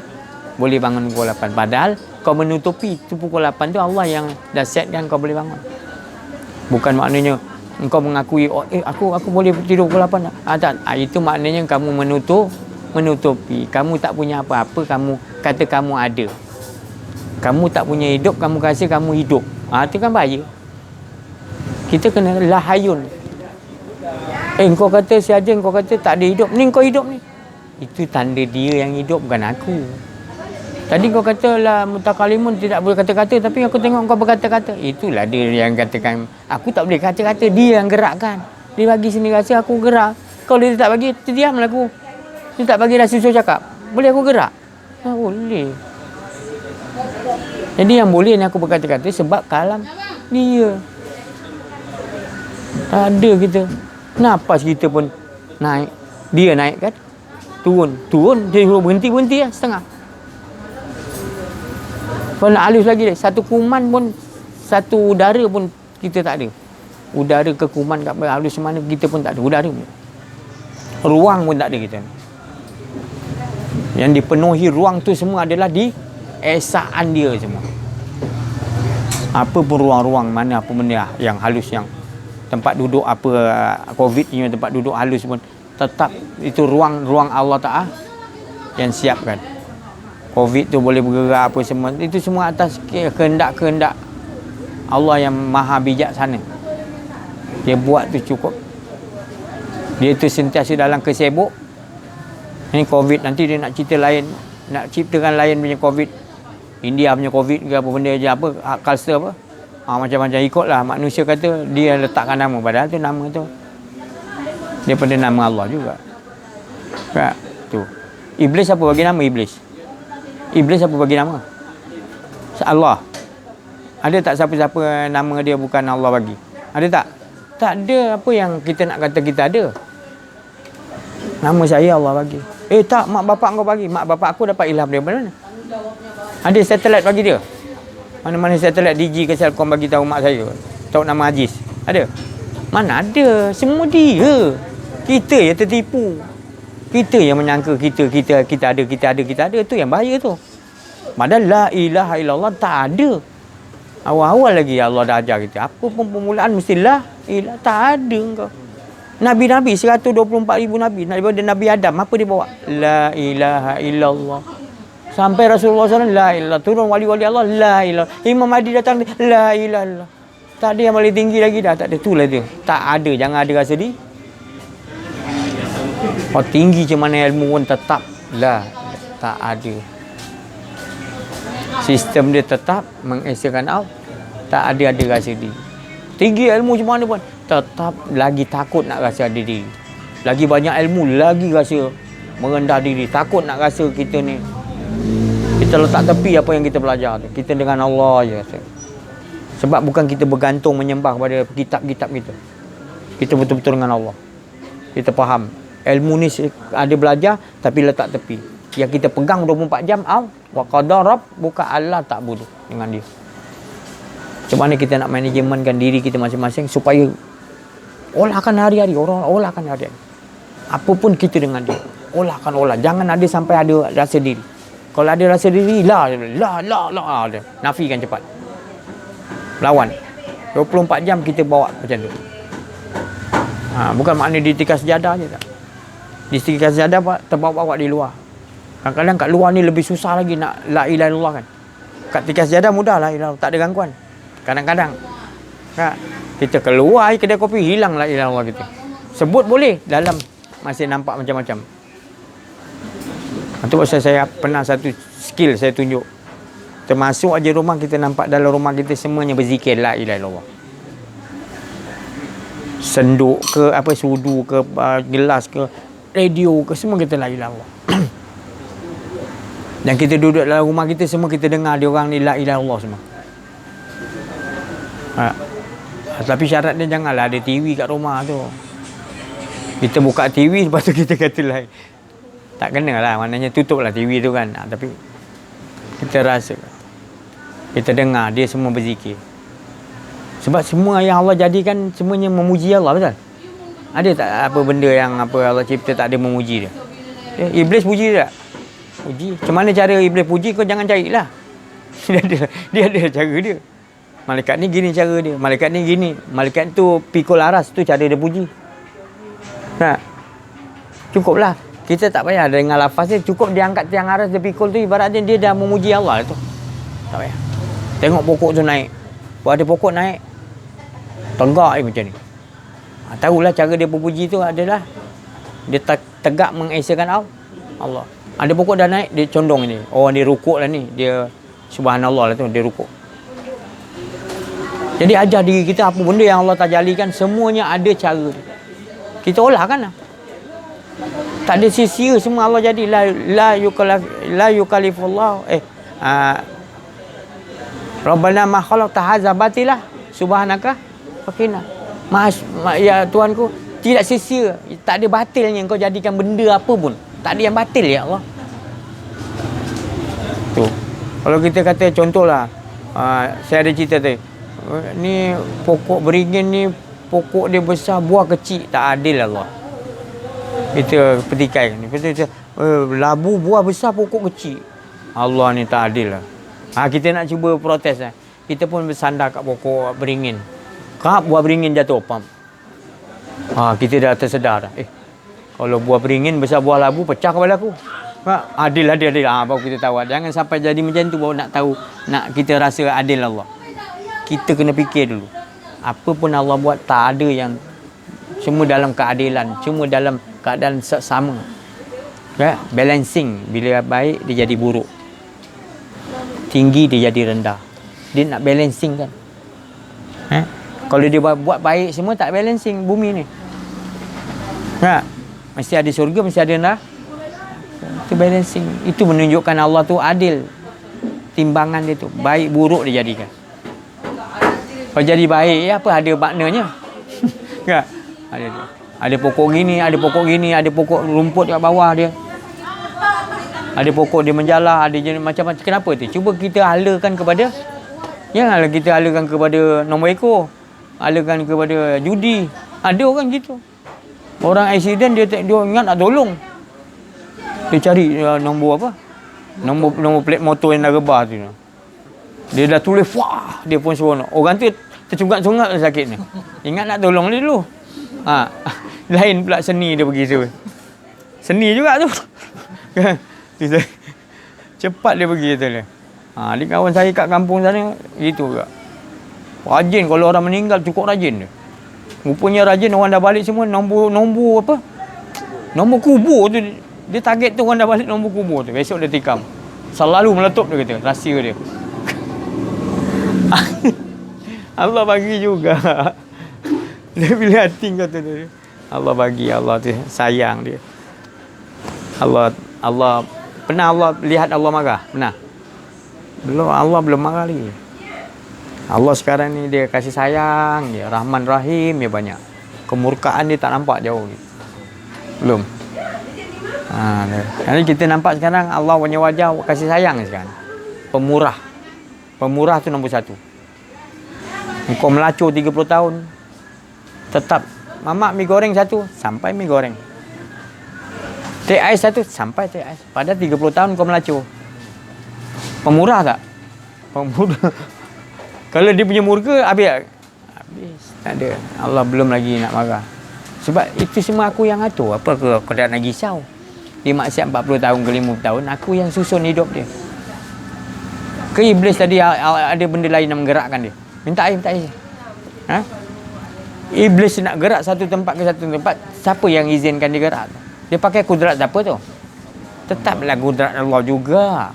boleh bangun pukul 8. Padahal kau menutupi itu pukul 8 tu Allah yang dah setkan kau boleh bangun. Bukan maknanya engkau mengakui aku boleh tidur pukul 8 tak. Tak. Itu maknanya kamu menutupi. Kamu tak punya apa-apa, kamu kata kamu ada. Kamu tak punya hidup, kamu rasa kamu hidup. Itu kan bahaya. Kita kena lahayun. Kau kata si Haji, kau kata tak ada hidup. Ni kau hidup ni. Itu tanda dia yang hidup, bukan aku. Tadi kau kata lah mutakalimun tidak boleh kata-kata, tapi aku tengok kau berkata-kata. Itulah dia yang katakan aku tak boleh kata-kata, dia yang gerakkan. Dia bagi sini rasa aku gerak. Kalau dia tak bagi, terdiamlah aku. Dia tak bagi rasa suruh cakap. Boleh aku gerak? Tak boleh. Jadi yang boleh ni aku berkata-kata sebab kalam dia. Tak ada kita. Nafas kita pun naik. Dia naik kan? Turun. Dia suruh berhenti lah setengah. Kalau nak halus lagi, satu kuman pun, satu udara pun kita tak ada. Udara ke kuman kat halus mana kita pun tak ada. Udara pun. Ruang pun tak ada kita. Yang dipenuhi ruang tu semua adalah di esaan dia semua. Apa pun ruang-ruang mana apa benda yang halus, yang tempat duduk apa COVID ni, tempat duduk halus pun tetap itu ruang Allah Ta'ala yang siapkan. COVID tu boleh bergerak apa semua, itu semua atas kehendak-kehendak Allah yang maha bijaksana. Dia buat tu cukup. Dia tu sentiasa dalam kesibuk. Ini COVID, nanti dia nak cerita lain, nak ciptakan lain punya COVID. India punya COVID ke apa benda je, apa culture apa. Macam-macam ikutlah manusia kata dia letakkan nama, padahal tu nama tu daripada nama Allah juga. Tak? Tu. Iblis apa bagi nama iblis? Iblis apa bagi nama? Allah. Ada tak siapa-siapa nama dia bukan Allah bagi? Ada tak? Tak ada. Apa yang kita nak kata kita ada? Nama saya Allah bagi. Tak, mak bapak kau bagi. Mak bapak aku dapat ilham dia mana? Ada satelit bagi dia? Mana-mana satelit DG ke Selcom bagi tahu mak saya. Tahu nama Aziz. Ada? Mana ada? Semua dia. Kita yang tertipu. Kita yang menyangka kita ada. Tu yang bahaya tu. Padahal la ilaha illallah tak ada. Awal-awal lagi Allah dah ajar kita. Apa pun permulaan mesti la ilaha, tak ada engkau. Nabi-nabi 124,000 nabi. Daripada Nabi Adam apa dia bawa? La ilaha illallah. Sampai Rasulullah SAW la ilaha, turun wali-wali Allah la ilaha. Imam Mahdi datang la ilaha. Tak ada yang paling tinggi lagi dah, tak ada. Itulah dia. Tak ada, jangan ada rasa di. Tinggi macam mana ilmu pun tetap lah, tak ada. Sistem dia tetap mengesahkan Allah. Tak ada rasa diri. Tinggi ilmu macam mana pun tetap lagi takut nak rasa ada diri. Lagi banyak ilmu lagi rasa merendah diri, takut nak rasa kita ni. Kita letak tepi apa yang kita belajar tu. Kita dengan Allah je rasa. Sebab bukan kita bergantung menyembah pada kitab-kitab kita. Kita betul-betul dengan Allah. Kita faham ilmu ni ada belajar tapi letak tepi. Yang kita pegang 24 jam wa qadara buka Allah tak bodoh dengan dia. Macam mana kita nak manajemenkan diri kita masing-masing supaya olahkan hari-hari, orang olahkan hari-hari. Apa pun kita dengan dia, olah. Jangan ada sampai ada rasa diri. Kalau ada rasa diri, la, nafikan cepat. Lawan. 24 jam kita bawa macam tu. Bukan makna di tikar sejadah je tak. Di tikar sejadah terbawa-bawa di luar. Kadang-kadang kat luar ni lebih susah lagi nak la ilaha illallah kan. Kat tikar sejadah mudah la ilaha, tak ada gangguan. Kadang-kadang kita keluar kedai kopi, hilang la ilaha illallah kita. Sebut boleh, dalam masih nampak macam-macam. Itu pasal saya pernah satu skill saya tunjuk. Termasuk aja rumah kita nampak dalam rumah kita semuanya berzikir la ilaha illallah. Senduk ke apa, sudu ke gelas ke radio ke, semua kita la ilaha illallah. Dan kita duduk dalam rumah kita semua kita dengar dia orang ni la ilaha illallah semua. Tapi syaratnya janganlah ada TV kat rumah tu. Kita buka TV lepas tu kita kata lain. Tak kena lah, maknanya tutup lah TV tu kan. Tapi kita rasa, kita dengar dia semua berzikir. Sebab semua yang Allah jadikan semuanya memuji Allah, betul? Ada tak apa benda yang apa Allah cipta tak ada memuji dia? Iblis puji dia tak? Puji. Macam mana cara iblis puji, kau jangan carilah. Dia ada cara dia. Malaikat ni gini cara dia, malaikat ni gini, malaikat tu pikul aras tu cara dia puji. Nah, cukuplah. Kita tak payah dengan lafaz dia, cukup dia angkat tiang aras dia pikul tu, ibaratnya dia dah memuji Allah tu. Tak payah. Tengok pokok tu naik. Ada pokok naik, tegak macam ni. Tahulah cara dia berpuji tu adalah dia tegak mengesakan Allah. Ada pokok dah naik, dia condong ni. Oh, dia rukuk lah ni. Dia subhanallah lah tu, dia rukuk. Jadi ajar diri kita apa benda yang Allah tajalikan, semuanya ada cara. Kita olah kan lah. Tak ada sia-sia semua Allah jadi. La yukalifullah. Rabbana ma khalaqta hadza batilah subhanaka faqina. Ya Tuhanku, tidak sia-sia. Tak ada batilnya kau jadikan benda apa pun. Tak ada yang batil ya Allah. Tu. Kalau kita kata contohlah, saya ada cerita tadi. Ni pokok beringin ni, pokok dia besar, buah kecil, tak adil Allah. Kita petikai ni. Kita labu buah besar, pokok kecil. Allah ni tak adil lah. Kita nak cuba protes lah. Kita pun bersandar kat pokok beringin. Kap buah beringin jatuh, pam. Kita dah tersedar dah. Kalau buah beringin besar buah labu, pecah kepala aku. Adil. Baru kita tahu. Jangan sampai jadi macam tu baru nak tahu, nak kita rasa adil Allah. Kita kena fikir dulu. Apa pun Allah buat, tak ada yang semua dalam keadilan, semua dalam keadaan sama. Balancing. Bila baik, dia jadi buruk. Tinggi, dia jadi rendah. Dia nak balancing kan. Kalau dia buat baik semua, tak balancing bumi ni. Mesti ada syurga, mesti ada neraka. Itu balancing. Itu menunjukkan Allah tu adil. Timbangan dia tu. Baik buruk dia jadikan. Kalau jadi baik, apa ada maknanya? Tak? Ada pokok gini, ada pokok gini, ada pokok rumput kat bawah dia. Ada pokok dia menjalar, ada jenis macam-macam. Kenapa tu? Cuba kita halakan kepada, janganlah kita halakan kepada nombor ekor. Halakan kepada judi. Ada orang gitu. Orang accident, dia ingat nak tolong. Dia cari nombor apa? Nombor plate motor yang dah rebah tu. Dia dah tulis, wah, dia pun seronok. Orang tu tercungak-cungak sakit ni. Ingat nak tolong dia dulu. Lain pula seni dia pergi tu. Seni juga tu. Cepat dia pergi tu. Dia kawan saya kat kampung sana, gitu juga. Rajin, kalau orang meninggal cukup rajin dia. Rupanya rajin, orang dah balik semua, nombor apa? Nombor kubur tu. Dia target tu orang dah balik nombor kubur tu. Besok dia tikam. Selalu meletup dia kata, rahsia dia. Allah bagi juga. Dia bila hati kata dia. Allah bagi, Allah tu sayang dia. Allah pernah Allah lihat Allah marah? Pernah? Belum, Allah belum marah lagi. Allah sekarang ni dia kasih sayang, dia Rahman Rahim, dia banyak. Kemurkaan dia tak nampak jauh ni. Belum. Jadi kita nampak sekarang Allah punya wajah kasih sayang sekarang. Pemurah. Pemurah tu nombor satu. Engkau melacur 30 tahun, tetap mamak mi goreng satu, sampai mi goreng. Teh ais satu, sampai teh ais. Pada 30 tahun kau melacur. Pemurah tak? Pemurah. Kalau dia punya murka, habis. Tak ada. Allah belum lagi nak marah. Sebab itu semua aku yang atur. Apa kau dah nak risau? Dia maksiat 40 tahun ke 50 tahun, aku yang susun hidup dia. Ke iblis tadi ada benda lain yang menggerakkan dia. Minta air. Iblis nak gerak satu tempat ke satu tempat, siapa yang izinkan dia gerak? Dia pakai kudrat siapa tu? Tetaplah kudrat Allah juga.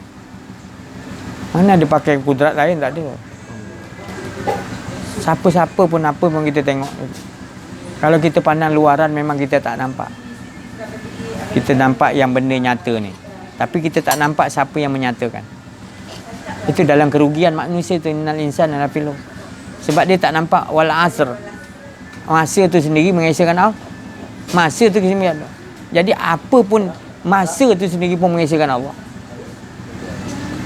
Mana dia pakai kudrat lain, tak ada. Siapa-siapa pun apa pun kita tengok. Kalau kita pandang luaran memang kita tak nampak. Kita nampak yang benda nyata ni. Tapi kita tak nampak siapa yang menyatakan. Itu dalam kerugian manusia tu, innal insana lafi khusr. Sebab dia tak nampak wal asr. Masa tu sendiri mengesahkan Allah. Masa tu sendiri. Jadi apa pun masa tu sendiri pun mengesahkan Allah.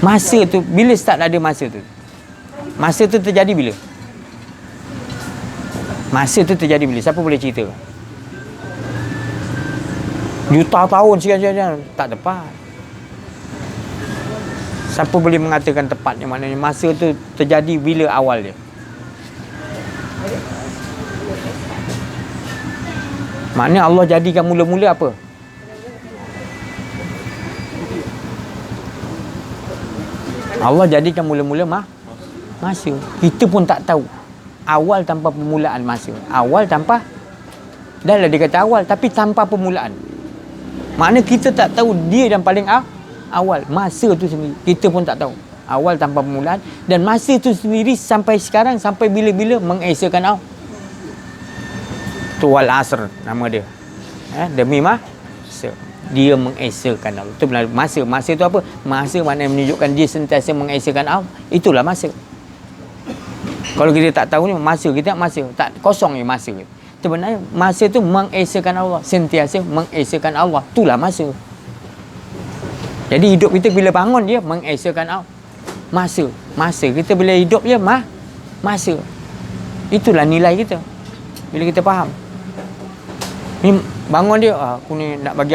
Masa tu bila start ada masa tu? Masa tu terjadi bila? Masa tu terjadi bila? Siapa boleh cerita? Juta tahun sekian-sekian, tak tepat. Siapa boleh mengatakan tepatnya, maknanya masa tu terjadi bila awal dia? Maknanya Allah jadikan mula-mula apa? Allah jadikan mula-mula Masa. Kita pun tak tahu. Awal tanpa permulaan masa. Awal tanpa, dah lah dia kata awal, tapi tanpa permulaan. Makna kita tak tahu dia yang paling awal. Masa tu sendiri. Kita pun tak tahu. Awal tanpa permulaan. Dan masa tu sendiri sampai sekarang, sampai bila-bila mengesakan awal. Tu wal asr nama dia. Demi masa. Dia mengesakan Allah. Itu benar masa. Masa tu apa? Masa mana menunjukkan dia sentiasa mengesakan Allah. Itulah masa. Kalau kita tak tahu ni masa, kita masa tak kosong ni masa. Sebenarnya masa tu mengesakan Allah, sentiasa mengesakan Allah. Itulah masa. Jadi hidup kita bila bangun dia mengesakan Allah. Masa kita bila hidup je masa. Itulah nilai kita. Bila kita faham. Ni bangun dia, aku ni nak bagi